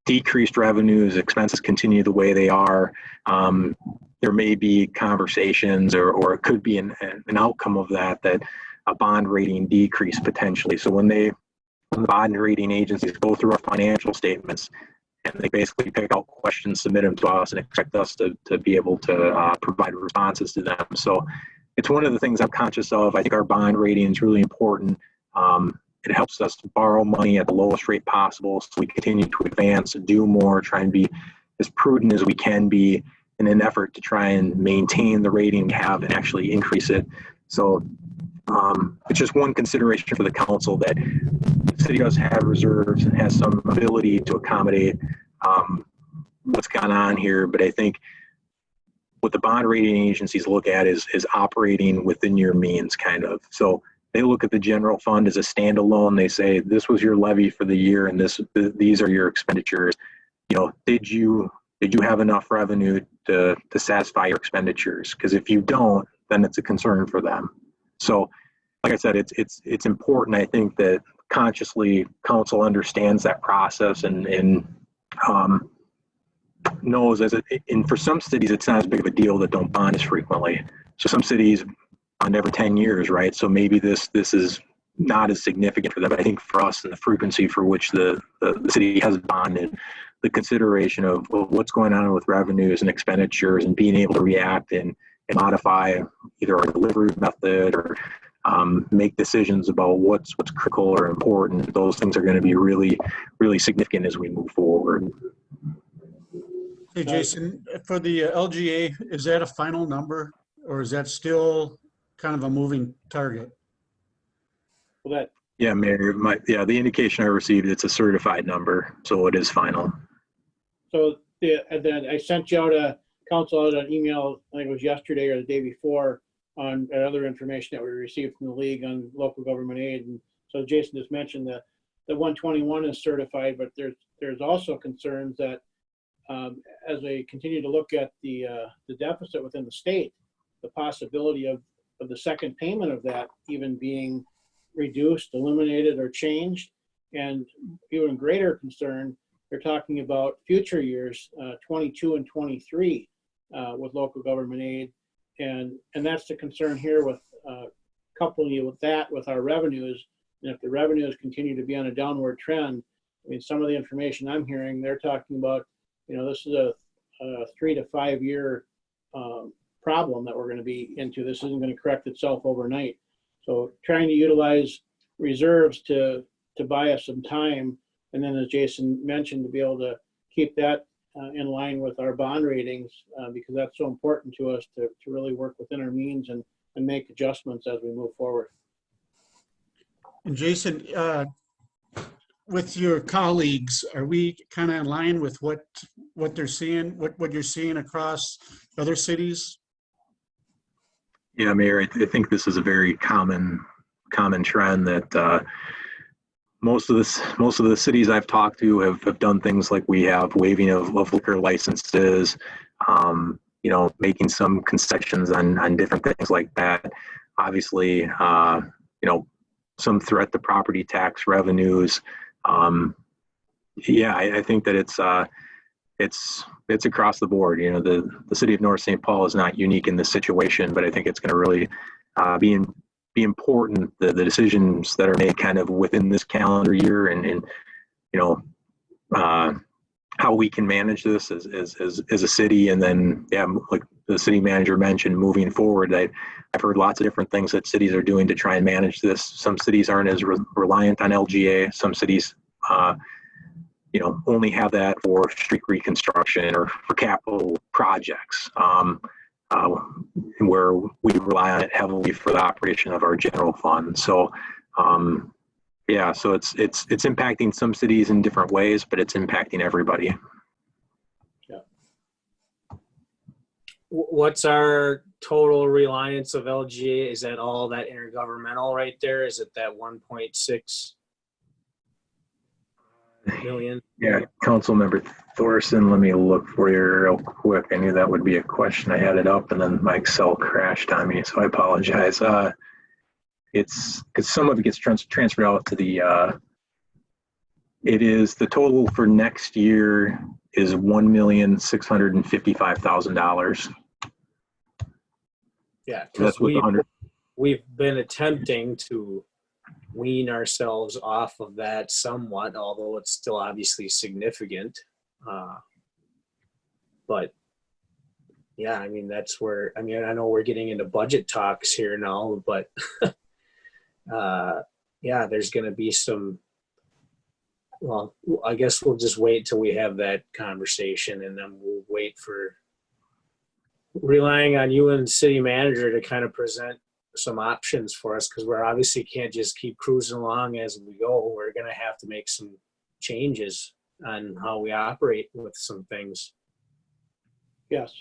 decreased revenues, expenses continue the way they are, there may be conversations or it could be an outcome of that a bond rating decrease potentially. So when the bond rating agencies go through our financial statements and they basically pick out questions, submit them to us, and expect us to be able to provide responses to them. So it's one of the things I'm conscious of. I think our bond rating is really important. It helps us to borrow money at the lowest rate possible, so we continue to advance, do more, try and be as prudent as we can be in an effort to try and maintain the rating we have and actually increase it. So it's just one consideration for the council that the city does have reserves and has some ability to accommodate what's gone on here. But I think what the bond rating agencies look at is operating within your means, kind of. So they look at the general fund as a standalone. They say, this was your levy for the year and these are your expenditures. Did you have enough revenue to satisfy your expenditures? Because if you don't, then it's a concern for them. So like I said, it's important, I think, that consciously council understands that process and knows and for some cities, it's not as big of a deal that don't bond as frequently. So some cities bond every 10 years, right? So maybe this is not as significant for them. But I think for us and the frequency for which the city has bonded, the consideration of what's going on with revenues and expenditures and being able to react and modify either our delivery method or make decisions about what's critical or important. Those things are going to be really, really significant as we move forward. Hey, Jason, for the LGA, is that a final number or is that still kind of a moving target? Well, Yeah, Mayor, the indication I received, it's a certified number, so it is final. So then I sent you out an email, I think it was yesterday or the day before, on other information that we received from the league on local government aid. And so Jason just mentioned the 121 is certified, but there's also concerns that as they continue to look at the deficit within the state, the possibility of the second payment of that even being reduced, eliminated, or changed. And even greater concern, they're talking about future years, 22 and 23, with local government aid. And that's the concern here with coupling it with that, with our revenues. And if the revenues continue to be on a downward trend, I mean, some of the information I'm hearing, they're talking about, this is a 3 to 5 year problem that we're going to be into. This isn't going to correct itself overnight. So trying to utilize reserves to buy us some time, and then as Jason mentioned, to be able to keep that in line with our bond ratings, because that's so important to us to really work within our means and make adjustments as we move forward. And Jason, with your colleagues, are we kind of in line with what they're seeing, what you're seeing across other cities? Yeah, Mayor, I think this is a very common trend that most of the cities I've talked to have done things like we have, waiving of liquor licenses, making some concessions on different things like that. Obviously, some threat to property tax revenues. I think that it's across the board. The city of North St. Paul is not unique in this situation, but I think it's going to really be important, the decisions that are made kind of within this calendar year, and how we can manage this as a city. And then, like the city manager mentioned, moving forward, I've heard lots of different things that cities are doing to try and manage this. Some cities aren't as reliant on LGA. Some cities, only have that for street reconstruction or for capital projects, where we rely on it heavily for the operation of our general fund. So, so it's impacting some cities in different ways, but it's impacting everybody. Yeah. What's our total reliance of LGA? Is that all that intergovernmental right there? Is it that 1.6 million? Yeah, Councilmember Thorson, let me look for you real quick. I knew that would be a question. I had it up and then my Excel crashed on me, so I apologize. It's because some of it gets transferred out to the, it is the total for next year is $1,655,000. Yeah, That's because with 100. we've been attempting to wean ourselves off of that somewhat, although it's still obviously significant. But yeah, I mean, that's where, I know we're getting into budget talks here now, but there's going to be some, well, I guess we'll just wait till we have that conversation, and then we'll wait for relying on you and city manager to kind of present some options for us, because we're obviously can't just keep cruising along as we go. We're going to have to make some changes on how we operate with some things. Yes.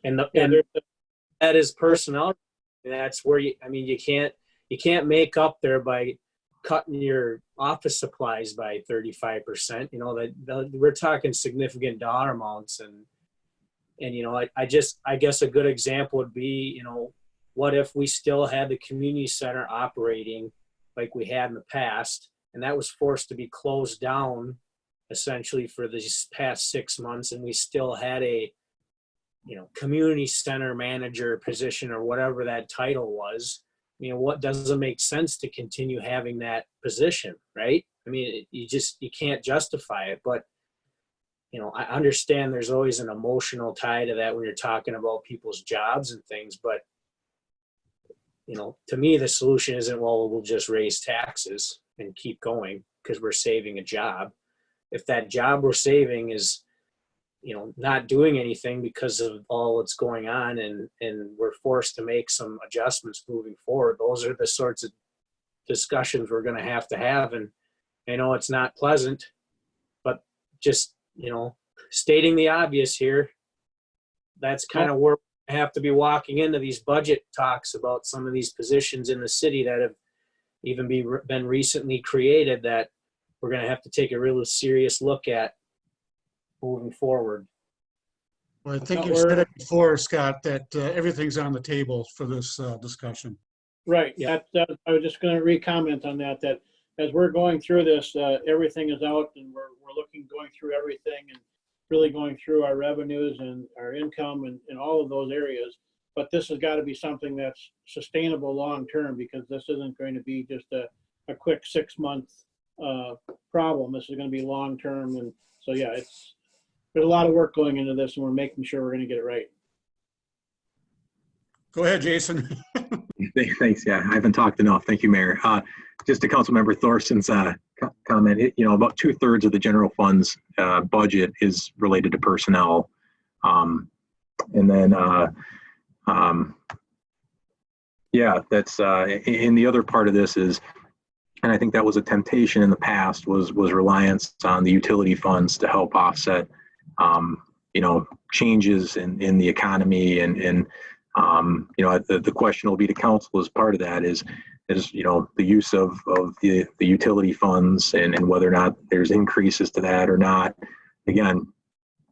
And Yeah, that is personnel. That's where you can't make up there by cutting your office supplies by 35%. We're talking significant dollar amounts, and I guess a good example would be, what if we still had the community center operating like we had in the past, and that was forced to be closed down essentially for these past 6 months, and we still had a community center manager position or whatever that title was. What doesn't make sense to continue having that position, right? You can't justify it. But I understand there's always an emotional tie to that when you're talking about people's jobs and things, but to me, the solution isn't, well, we'll just raise taxes and keep going because we're saving a job. If that job we're saving is, not doing anything because of all that's going on, and we're forced to make some adjustments moving forward, those are the sorts of discussions we're going to have. And I know it's not pleasant, but just, stating the obvious here, that's kind of where I have to be walking into these budget talks about some of these positions in the city that have even been recently created that we're going to have to take a really serious look at moving forward. Well, I think No, you said it before, Scott, that everything's on the table for this discussion. Right, Yeah. I was just gonna re-comment on that, that as we're going through this, everything is out and we're going through everything and really going through our revenues and our income and all of those areas. But this has got to be something that's sustainable long-term, because this isn't going to be just a quick 6-month problem. This is going to be long-term. And so, yeah, there's a lot of work going into this, and we're making sure we're going to get it right. Go ahead, Jason. Thanks. Yeah, I haven't talked enough. Thank you, Mayor. Just to Councilmember Thorson's comment, about 2/3 of the general fund's budget is related to personnel. And then, yeah, that's, and the other part of this is, and I think that was a temptation in the past, was reliance on the utility funds to help offset, changes in the economy and the question will be to council as part of that is the use of the utility funds and whether or not there's increases to that or not. Again,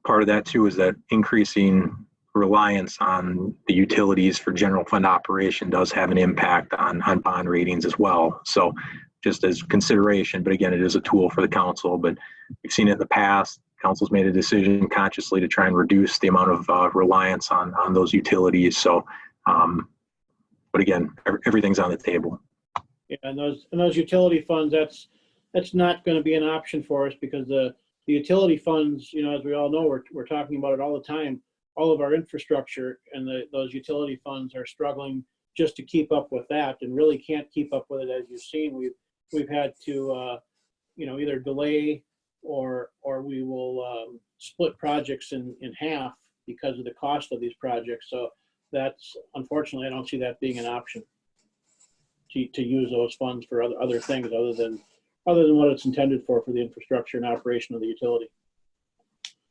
part of that too is that increasing reliance on the utilities for general fund operation does have an impact on bond ratings as well. So just as consideration, but again, it is a tool for the council, but we've seen it in the past. Council's made a decision consciously to try and reduce the amount of reliance on those utilities. So, but again, everything's on the table. Yeah, and those utility funds, that's not going to be an option for us, because the utility funds, as we all know, we're talking about it all the time. All of our infrastructure and those utility funds are struggling just to keep up with that, and really can't keep up with it. As you've seen, we've had to either delay or we will split projects in half because of the cost of these projects. So that's, unfortunately, I don't see that being an option to use those funds for other things other than what it's intended for the infrastructure and operation of the utility.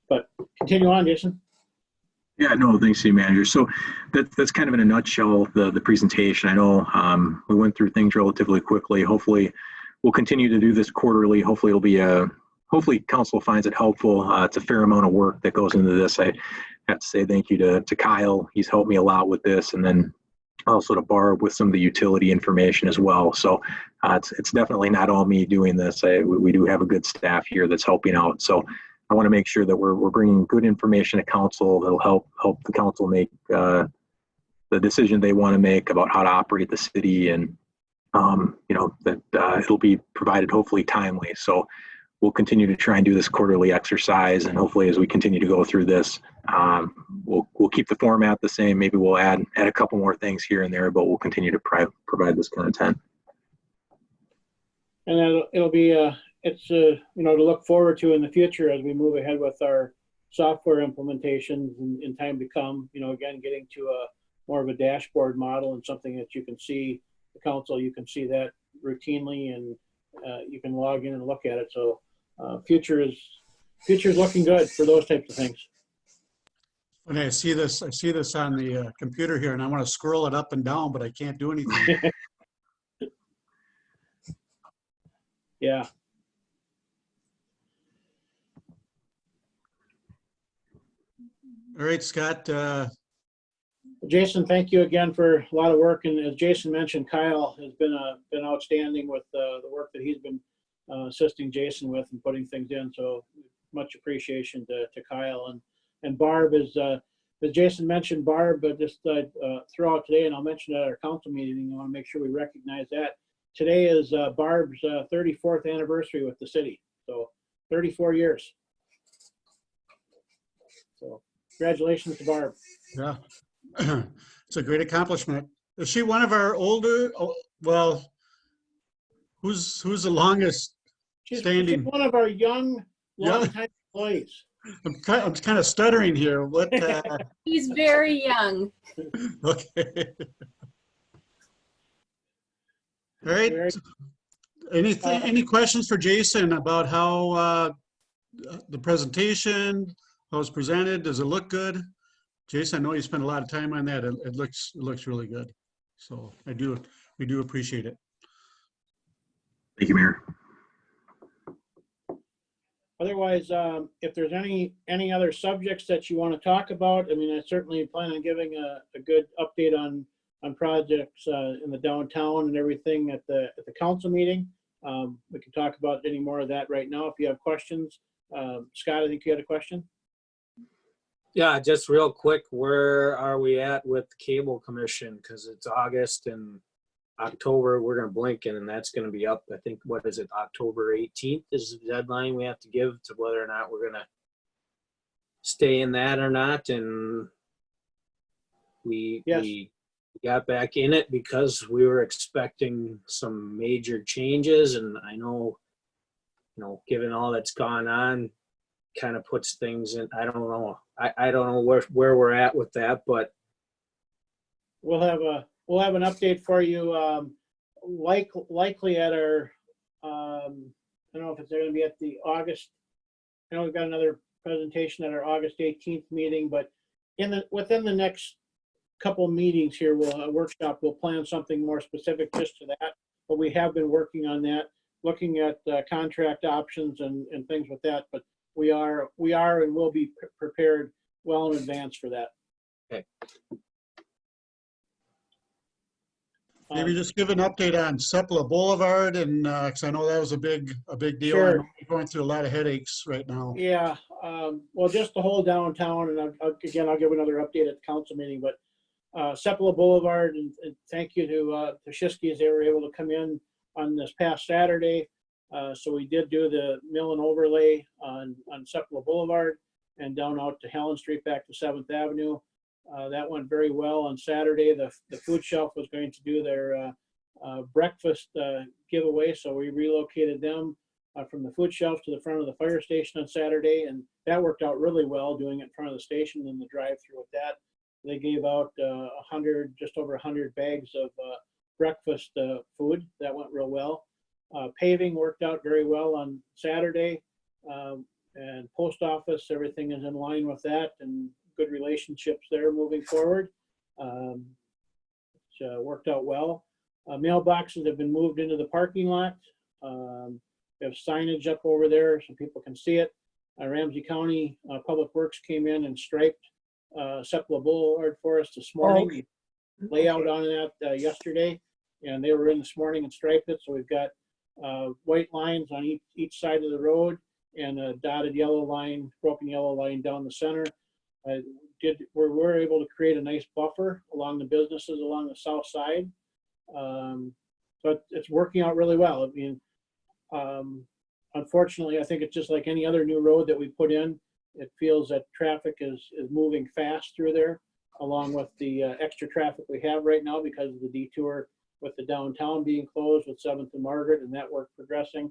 But continue on, Jason. Yeah, no, thanks, City Manager. So that's kind of in a nutshell the presentation. I know we went through things relatively quickly. Hopefully, we'll continue to do this quarterly. Hopefully, it'll be hopefully council finds it helpful. It's a fair amount of work that goes into this. I have to say thank you to Kyle. He's helped me a lot with this, and then also to Barb with some of the utility information as well. So it's definitely not all me doing this. We do have a good staff here that's helping out. So I want to make sure that we're bringing good information to council that'll help the council make the decision they want to make about how to operate the city, and that it'll be provided hopefully timely. So we'll continue to try and do this quarterly exercise, and hopefully as we continue to go through this, we'll keep the format the same. Maybe we'll add a couple more things here and there, but we'll continue to provide this content. And it'll be to look forward to in the future as we move ahead with our software implementations in time to come. Again, getting to a more of a dashboard model and something that you can see, the council, you can see that routinely, and you can log in and look at it. So future is looking good for those types of things. When I see this on the computer here, and I want to scroll it up and down, but I can't do anything. Yeah. All right, Scott. Jason, thank you again for a lot of work. And as Jason mentioned, Kyle has been outstanding with the work that he's been assisting Jason with and putting things in. So much appreciation to Kyle. And Barb is, as Jason mentioned, Barb just throughout today, and I'll mention at our council meeting, I want to make sure we recognize that. Today is Barb's 34th anniversary with the city. So 34 years. So congratulations to Barb. Yeah, it's a great accomplishment. Is she one of our older? Well, who's the longest She's standing? one of our young, Yeah. long-time employees. I'm kind of stuttering here. What? He's very young. Okay. All right. Any questions for Jason about how the presentation, how it's presented? Does it look good? Jason, I know you spent a lot of time on that. It looks really good. So we do appreciate it. Thank you, Mayor. Otherwise, if there's any other subjects that you want to talk about, I mean, I certainly plan on giving a good update on projects in the downtown and everything at the council meeting. We can talk about any more of that right now if you have questions. Scott, I think you had a question. Yeah, just real quick, where are we at with the cable commission? Because it's August and October, we're gonna blink and that's gonna be up. I think, what is it, October 18th is the deadline we have to give to whether or not we're gonna stay in that or not. And Yes. we got back in it because we were expecting some major changes. And I know, given all that's gone on, kind of puts things in, I don't know. I don't know where we're at with that, but We'll have an update for you, likely at our, I don't know if it's going to be at the August. I know we've got another presentation at our August 18th meeting, but within the next couple meetings here, a workshop, we'll plan something more specific just to that. But we have been working on that, looking at contract options and things with that. But we are and will be prepared well in advance for that. Okay. Maybe just give an update on Sepulveda Boulevard, and because I know that was a big deal. Sure. I'm going through a lot of headaches right now. Yeah, well, just the whole downtown, and I'll give another update at the council meeting, but Sepulveda Boulevard, and thank you to Schiskes, they were able to come in on this past Saturday. So we did do the mill and overlay on Sepulveda Boulevard and down out to Helen Street back to 7th Avenue. That went very well on Saturday. The food shelf was going to do their breakfast giveaway, so we relocated them from the food shelf to the front of the fire station on Saturday, and that worked out really well, doing it in front of the station and the drive-through with that. They gave out just over 100 bags of breakfast food. That went real well. Paving worked out very well on Saturday, and post office, everything is in line with that, and good relationships there moving forward. It's worked out well. Mailboxes have been moved into the parking lot. We have signage up over there so people can see it. Ramsey County Public Works came in and striped Sepulveda Boulevard for us this morning. Layout on that yesterday, and they were in this morning and striped it. So we've got white lines on each side of the road and a dotted yellow line, broken yellow line down the center. We're able to create a nice buffer along the businesses along the south side. So it's working out really well. I mean, unfortunately, I think it's just like any other new road that we put in. It feels that traffic is moving fast through there, along with the extra traffic we have right now because of the detour with the downtown being closed with 7th and Margaret, and that work progressing.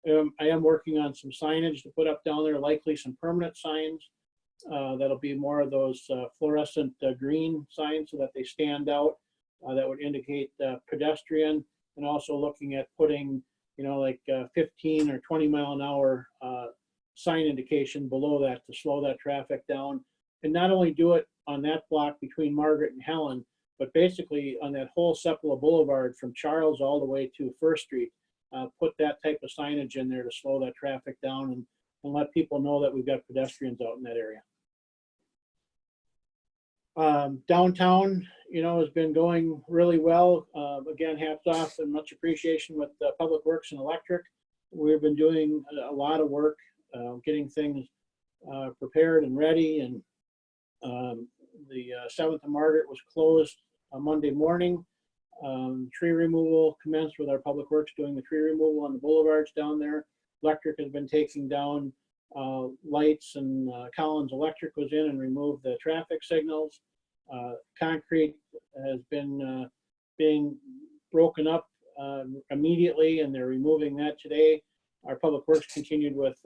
I am working on some signage to put up down there, likely some permanent signs. That'll be more of those fluorescent green signs so that they stand out. That would indicate pedestrian, and also looking at putting, like 15 or 20 mile an hour sign indication below that to slow that traffic down. And not only do it on that block between Margaret and Helen, but basically on that whole Sepulveda Boulevard from Charles all the way to First Street. Put that type of signage in there to slow that traffic down and let people know that we've got pedestrians out in that area. Downtown, has been going really well. Again, hats off and much appreciation with Public Works and Electric. We've been doing a lot of work, getting things prepared and ready. And the 7th and Margaret was closed on Monday morning. Tree removal commenced with our Public Works doing the tree removal on the boulevards down there. Electric has been taking down lights, and Collins Electric was in and removed the traffic signals. Concrete has been being broken up immediately, and they're removing that today. Our Public Works continued with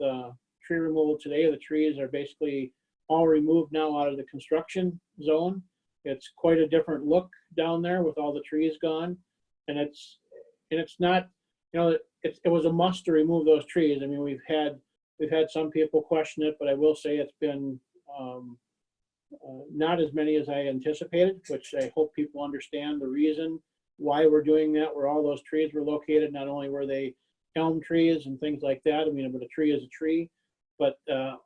tree removal today. The trees are basically all removed now out of the construction zone. It's quite a different look down there with all the trees gone, and it's not, it was a must to remove those trees. I mean, we've had some people question it, but I will say it's been not as many as I anticipated, which I hope people understand the reason why we're doing that, where all those trees were located. Not only were they elm trees and things like that, I mean, but a tree is a tree, but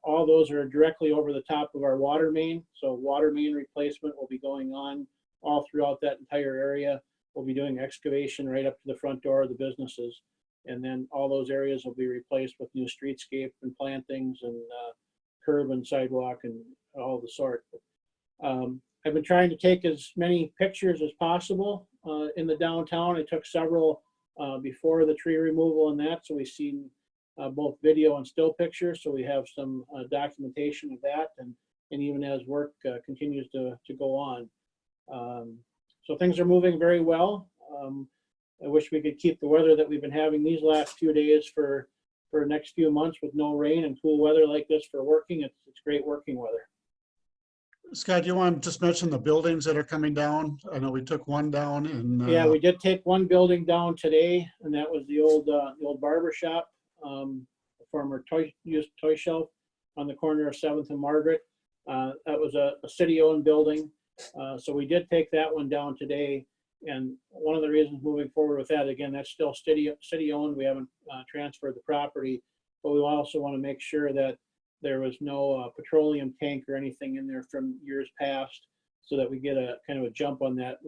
all those are directly over the top of our water main. So water main replacement will be going on all throughout that entire area. We'll be doing excavation right up to the front door of the businesses. And then all those areas will be replaced with new streetscape and plantings and curb and sidewalk and all the sort. I've been trying to take as many pictures as possible in the downtown. I took several before the tree removal and that, so we've seen both video and still pictures, so we have some documentation of that, and even as work continues to go on. So things are moving very well. I wish we could keep the weather that we've been having these last few days for the next few months with no rain and cool weather like this for working. It's great working weather. Scott, you want to just mention the buildings that are coming down? I know we took one down and. Yeah, we did take one building down today, and that was the old barber shop, the former used toy shelf on the corner of 7th and Margaret. That was a city-owned building, so we did take that one down today. And one of the reasons moving forward with that, again, that's still city-owned. We haven't transferred the property, but we also want to make sure that there was no petroleum tank or anything in there from years past, so that we get a kind of a jump on that.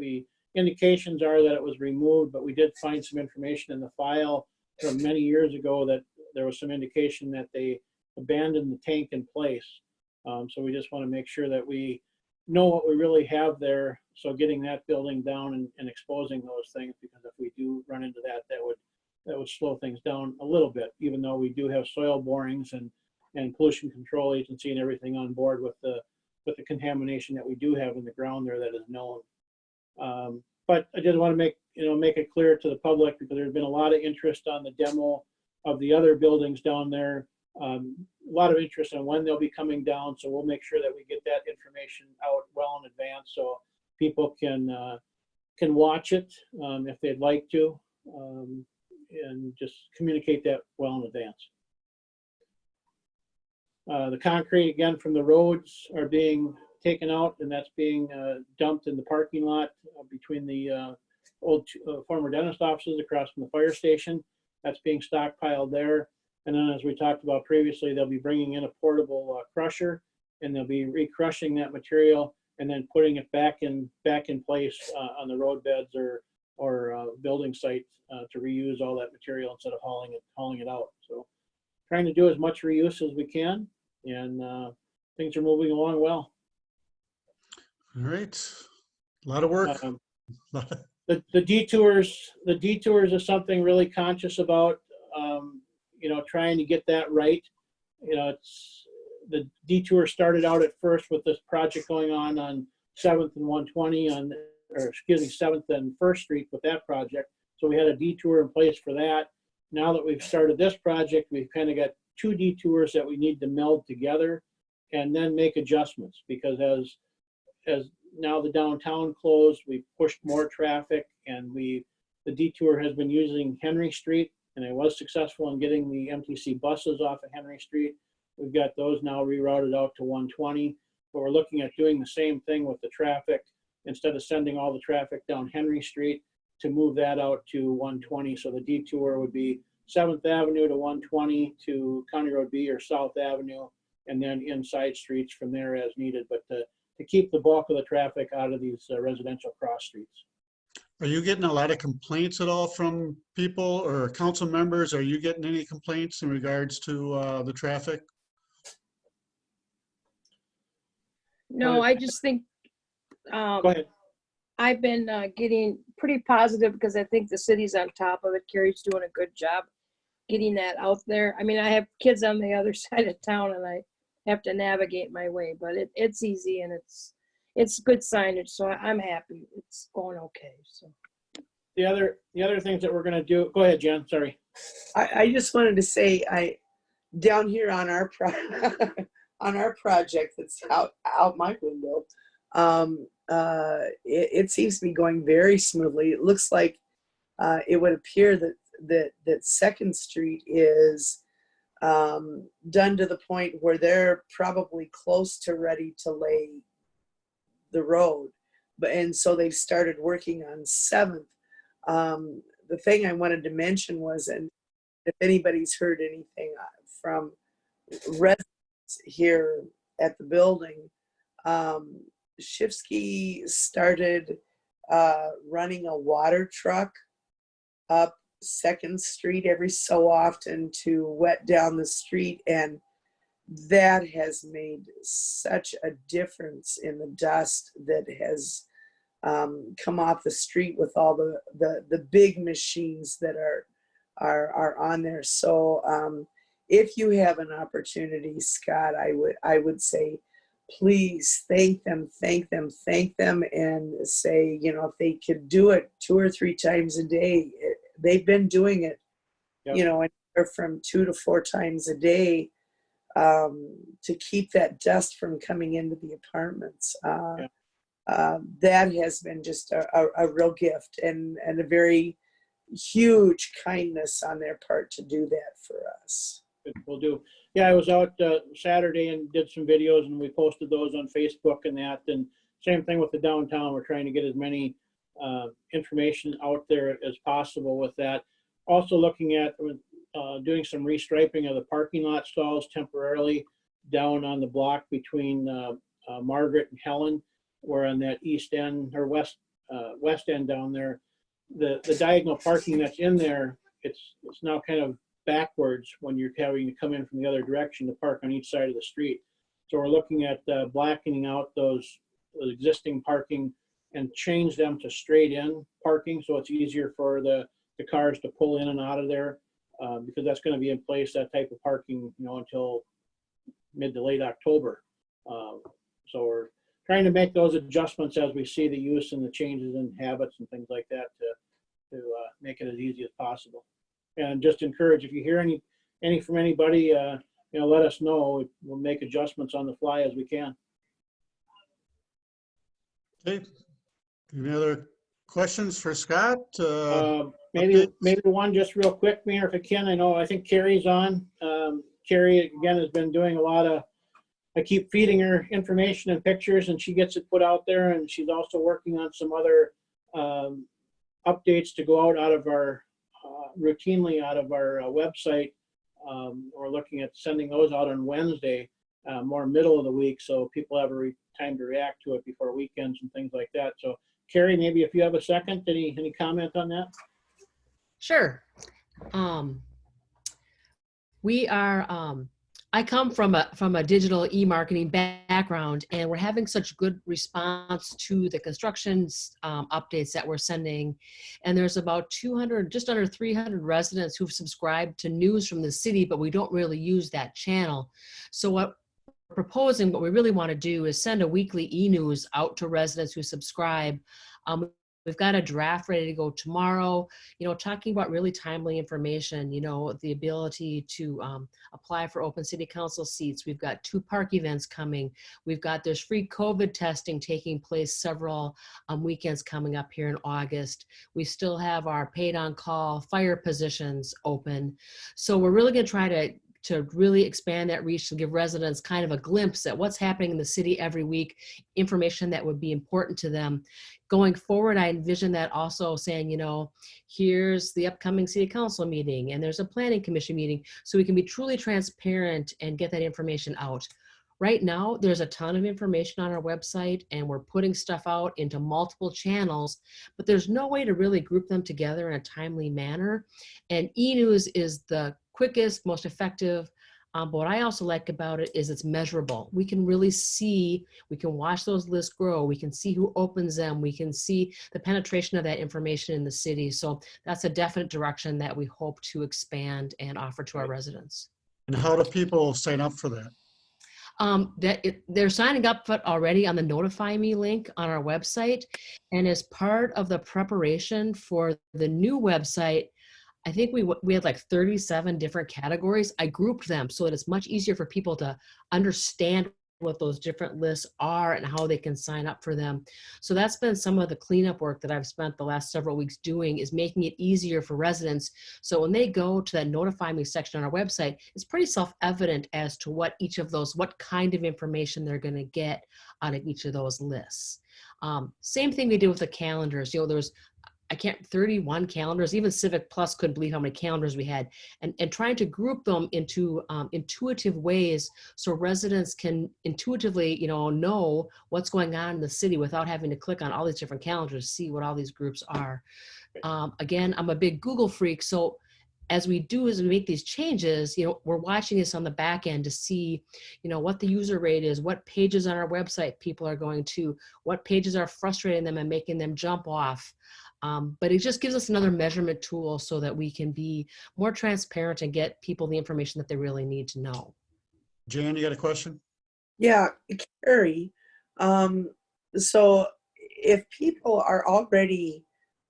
Indications are that it was removed, but we did find some information in the file from many years ago that there was some indication that they abandoned the tank in place. So we just want to make sure that we know what we really have there. So getting that building down and exposing those things, because if we do run into that, that would slow things down a little bit, even though we do have soil borings and pollution control agency and everything on board with the contamination that we do have in the ground there that is known. But I did want to make it clear to the public, because there's been a lot of interest on the demo of the other buildings down there. A lot of interest on when they'll be coming down, so we'll make sure that we get that information out well in advance so people can watch it if they'd like to, and just communicate that well in advance. The concrete, again, from the roads are being taken out, and that's being dumped in the parking lot between the old former dentist offices across from the fire station. That's being stockpiled there. And then, as we talked about previously, they'll be bringing in a portable crusher, and they'll be re-crushing that material and then putting it back in place on the road beds or building sites to reuse all that material instead of hauling it out. So trying to do as much reuse as we can, and things are moving along well. All right, a lot of work. The detours is something really conscious about, trying to get that right. It's the detour started out at first with this project going on 7th and 120 7th and 1st Street with that project. So we had a detour in place for that. Now that we've started this project, we've kind of got two detours that we need to meld together and then make adjustments, because as now the downtown closed, we've pushed more traffic, and the detour has been using Henry Street, and I was successful in getting the MTC buses off of Henry Street. We've got those now rerouted out to 120, but we're looking at doing the same thing with the traffic. Instead of sending all the traffic down Henry Street, to move that out to 120. So the detour would be 7th Avenue to 120 to County Road B or South Avenue, and then inside streets from there as needed, but to keep the bulk of the traffic out of these residential cross streets. Are you getting a lot of complaints at all from people or council members? Are you getting any complaints in regards to the traffic? No, I just think Go ahead. I've been getting pretty positive, because I think the city's on top of it. Carrie's doing a good job getting that out there. I mean, I have kids on the other side of town, and I have to navigate my way, but it's easy, and it's good signage, so I'm happy. It's going okay. So The other things that we're going to do. Go ahead, Jen. Sorry. I just wanted to say, down here on our on our project that's out my window, it seems to be going very smoothly. It looks like it would appear that 2nd Street is done to the point where they're probably close to ready to lay the road, and so they've started working on 7th. The thing I wanted to mention was, and if anybody's heard anything from residents here at the building, Shifsky started running a water truck up 2nd Street every so often to wet down the street, and that has made such a difference in the dust that has come off the street with all the big machines that are on there. So if you have an opportunity, Scott, I would say please thank them, and say, you know, if they could do it 2 or 3 times a day. They've been doing it, Yep. you know, anywhere from 2 to 4 times a day to keep that dust from coming into the apartments. That has been just a real gift and a very huge kindness on their part to do that for us. We'll do. Yeah, I was out Saturday and did some videos, and we posted those on Facebook and that. And same thing with the downtown. We're trying to get as many information out there as possible with that. Also looking at doing some restriping of the parking lot stalls temporarily down on the block between Margaret and Helen, where on that east end or west end down there, the diagonal parking that's in there, it's now kind of backwards when you're having to come in from the other direction to park on each side of the street. So we're looking at blackening out those existing parking and change them to straight in parking, so it's easier for the cars to pull in and out of there, because that's going to be in place, that type of parking, you know, until mid to late October. So we're trying to make those adjustments as we see the use and the changes in habits and things like that to make it as easy as possible. And just encourage, if you hear any from anybody, you know, let us know. We'll make adjustments on the fly as we can. Okay. Any other questions for Scott? Maybe one just real quick, Mayor, if I can. I think Carrie's on. Carrie, again, has been doing a lot of, I keep feeding her information and pictures, and she gets it put out there. And she's also working on some other updates to go out of our, routinely out of our website. We're looking at sending those out on Wednesday, more middle of the week, so people have time to react to it before weekends and things like that. So Carrie, maybe if you have a second, any comment on that? Sure. We are, I come from a digital e-marketing background, and we're having such good response to the construction updates that we're sending. And there's about 200, just under 300 residents who've subscribed to news from the city, but we don't really use that channel. So what we're proposing, what we really want to do is send a weekly e-news out to residents who subscribe. We've got a draft ready to go tomorrow, you know, talking about really timely information, you know, the ability to apply for open city council seats. We've got 2 park events coming. There's free COVID testing taking place several weekends coming up here in August. We still have our paid on call fire positions open. So we're really going to try to really expand that reach to give residents kind of a glimpse at what's happening in the city every week, information that would be important to them. Going forward, I envision that also saying, you know, here's the upcoming city council meeting and there's a planning commission meeting, so we can be truly transparent and get that information out. Right now, there's a ton of information on our website, and we're putting stuff out into multiple channels, but there's no way to really group them together in a timely manner. And e-news is the quickest, most effective. But what I also like about it is it's measurable. We can really see, we can watch those lists grow. We can see who opens them. We can see the penetration of that information in the city. So that's a definite direction that we hope to expand and offer to our residents. And how do people sign up for that? They're signing up for it already on the Notify Me link on our website. And as part of the preparation for the new website, I think we had like 37 different categories. I grouped them so that it's much easier for people to understand what those different lists are and how they can sign up for them. So that's been some of the cleanup work that I've spent the last several weeks doing, is making it easier for residents. So when they go to that Notify Me section on our website, it's pretty self-evident as to what each of those, what kind of information they're going to get out of each of those lists. Same thing we did with the calendars. You know, I can't, 31 calendars, even Civic Plus couldn't believe how many calendars we had, and trying to group them into intuitive ways so residents can intuitively, know what's going on in the city without having to click on all these different calendars to see what all these groups are. Again, I'm a big Google freak, so as we make these changes, we're watching this on the back end to see, what the user rate is, what pages on our website people are going to, what pages are frustrating them and making them jump off. But it just gives us another measurement tool so that we can be more transparent and get people the information that they really need to know. Jan, you got a question? Yeah, Carrie. So if people are already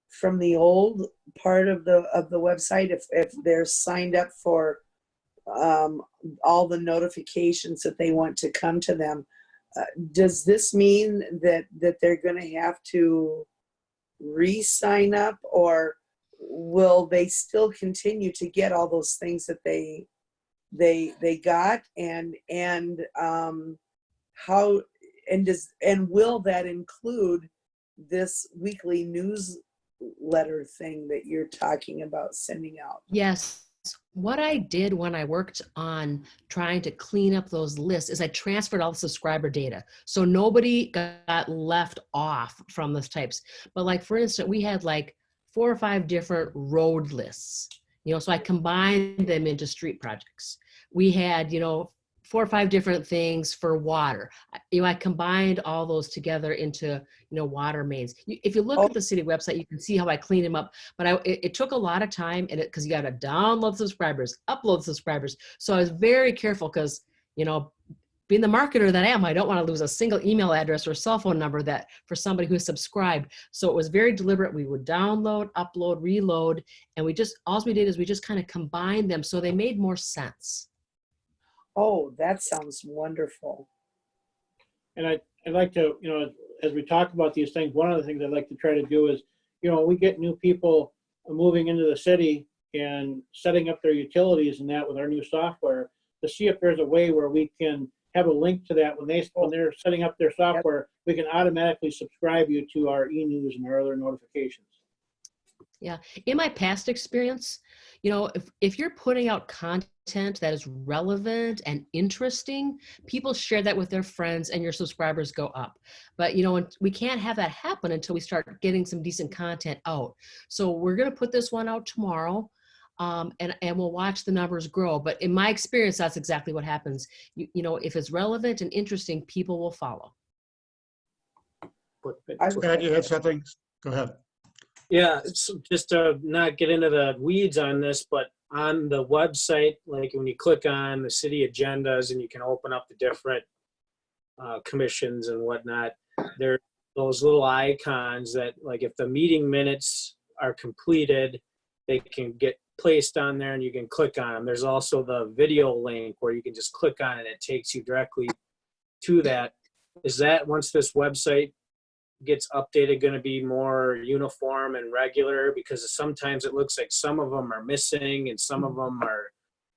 from the old part of the website, if they're signed up for all the notifications that they want to come to them, does this mean that they're going to have to re-sign up, or will they still continue to get all those things that they got, and how, and will that include this weekly newsletter thing that you're talking about sending out? Yes. What I did when I worked on trying to clean up those lists is I transferred all the subscriber data. So nobody got left off from those types. But like, for instance, we had like 4 or 5 different road lists, so I combined them into street projects. We had, 4 or 5 different things for water. I combined all those together into, water mains. If you look at the city website, you can see how I cleaned them up. But it took a lot of time, and because you got to download subscribers, upload subscribers. So I was very careful because, being the marketer that I am, I don't want to lose a single email address or cell phone number that for somebody who's subscribed. So it was very deliberate. We would download, upload, reload, and all we did is we just kind of combined them so they made more sense. Oh, that sounds wonderful. And I'd like to, as we talk about these things, one of the things I'd like to try to do is, we get new people moving into the city and setting up their utilities and that with our new software, to see if there's a way where we can have a link to that when they're setting up their software, we can automatically subscribe you to our e-news and our other notifications. Yeah. In my past experience, if you're putting out content that is relevant and interesting, people share that with their friends and your subscribers go up. But, we can't have that happen until we start getting some decent content out. So we're going to put this one out tomorrow, and we'll watch the numbers grow. But in my experience, that's exactly what happens. If it's relevant and interesting, people will follow. Scott, you had something? Go ahead. Yeah, it's just to not get into the weeds on this, but on the website, like when you click on the city agendas and you can open up the different commissions and whatnot, there are those little icons that, like, if the meeting minutes are completed, they can get placed on there and you can click on them. There's also the video link where you can just click on it. It takes you directly to that. Is that, once this website gets updated, going to be more uniform and regular? Because sometimes it looks like some of them are missing and some of them are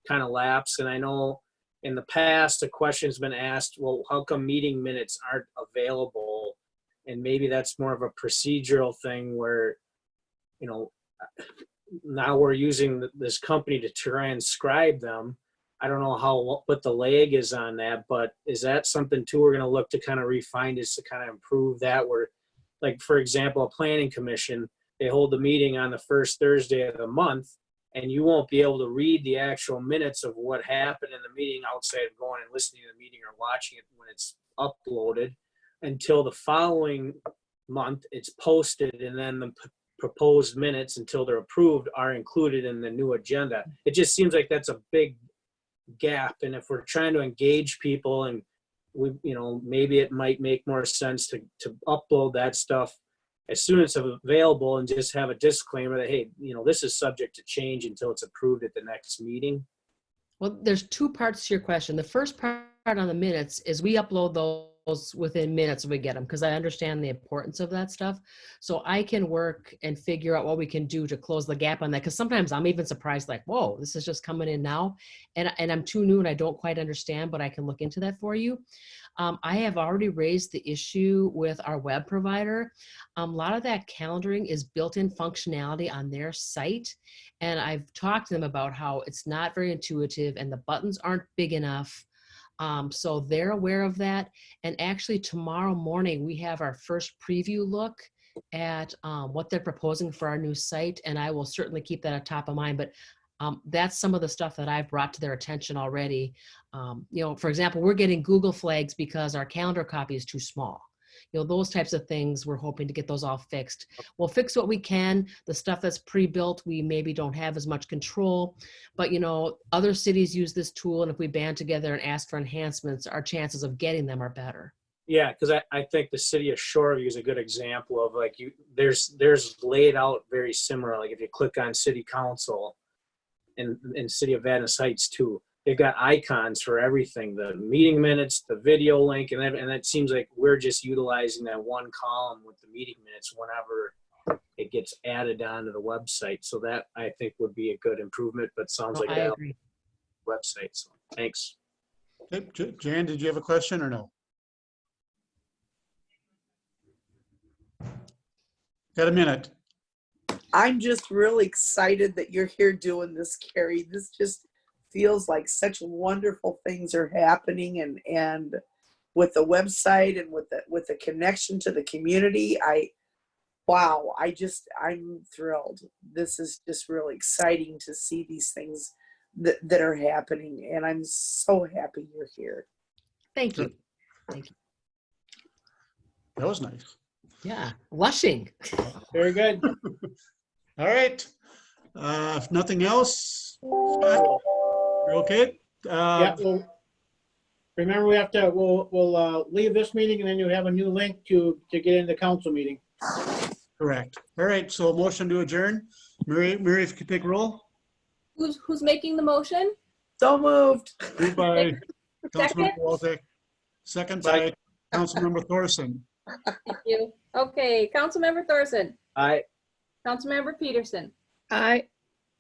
kind of lapsed. And I know in the past a question's been asked, well, how come meeting minutes aren't available? And maybe that's more of a procedural thing where, now we're using this company to transcribe them. I don't know what the lag is on that, but is that something too we're going to look to kind of refine, is to kind of improve that? Where, like, for example, a planning commission, they hold the meeting on the first Thursday of the month, and you won't be able to read the actual minutes of what happened in the meeting outside of going and listening to the meeting or watching it when it's uploaded until the following month it's posted, and then the proposed minutes, until they're approved, are included in the new agenda. It just seems like that's a big gap. And if we're trying to engage people, and we, maybe it might make more sense to upload that stuff as soon as it's available and just have a disclaimer that, hey, this is subject to change until it's approved at the next meeting. Well, there's 2 parts to your question. The first part on the minutes is we upload within minutes when we get them, because I understand the importance of that stuff. So I can work and figure out what we can do to close the gap on that. Because sometimes I'm even surprised, like, whoa, this is just coming in now. And I'm too new and I don't quite understand, but I can look into that for you. I have already raised the issue with our web provider. A lot of that calendaring is built-in functionality on their site. And I've talked to them about how it's not very intuitive and the buttons aren't big enough. So they're aware of that. And actually tomorrow morning, we have our first preview look at what they're proposing for our new site. And I will certainly keep that at top of mind. But that's some of the stuff that I've brought to their attention already. For example, we're getting Google flags because our calendar copy is too small. Those types of things, we're hoping to get those all fixed. We'll fix what we can. The stuff that's pre-built, we maybe don't have as much control, but other cities use this tool, and if we band together and ask for enhancements, our chances of getting them are better. Yeah, because I think the city of Shoreview is a good example of like there's laid out very similar. Like if you click on city council and city of Vadnais Heights too, they've got icons for everything, the meeting minutes, the video link, and it seems like we're just utilizing that one column with the meeting minutes whenever it gets added onto the website. So that I think would be a good improvement, but sounds like I that agree. website. So thanks. Okay, Jan, did you have a question or no? Got a minute. I'm just really excited that you're here doing this, Carrie. This just feels like such wonderful things are happening, and with the website and with the connection to the community, I'm thrilled. This is just really exciting to see these things that are happening, and I'm so happy you're here. Thank you. Thank you. That was nice. Yeah, blushing. Very good. All right. If nothing else, Scott, you're okay? Yeah, well, remember we'll leave this meeting and then you have a new link to get into the council meeting. Correct. All right, so a motion to adjourn. Mary, if you could take roll. Who's making the motion? So moved. Moved by Second? Councilmember Waldeck. Second by Councilmember Thorson. Thank you. Okay, Councilmember Thorson, I Councilmember Peterson, Aye.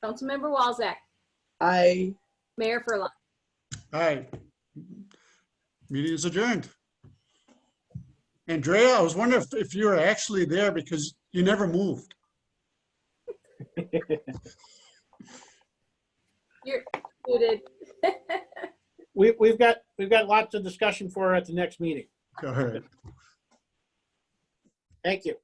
Councilmember Walzak, Mayor Furlong. All right. Meeting is adjourned. Andrea, I was wondering if you were actually there because you never moved. You're muted. We've got lots of discussion for her at the next meeting. Go ahead. Thank you.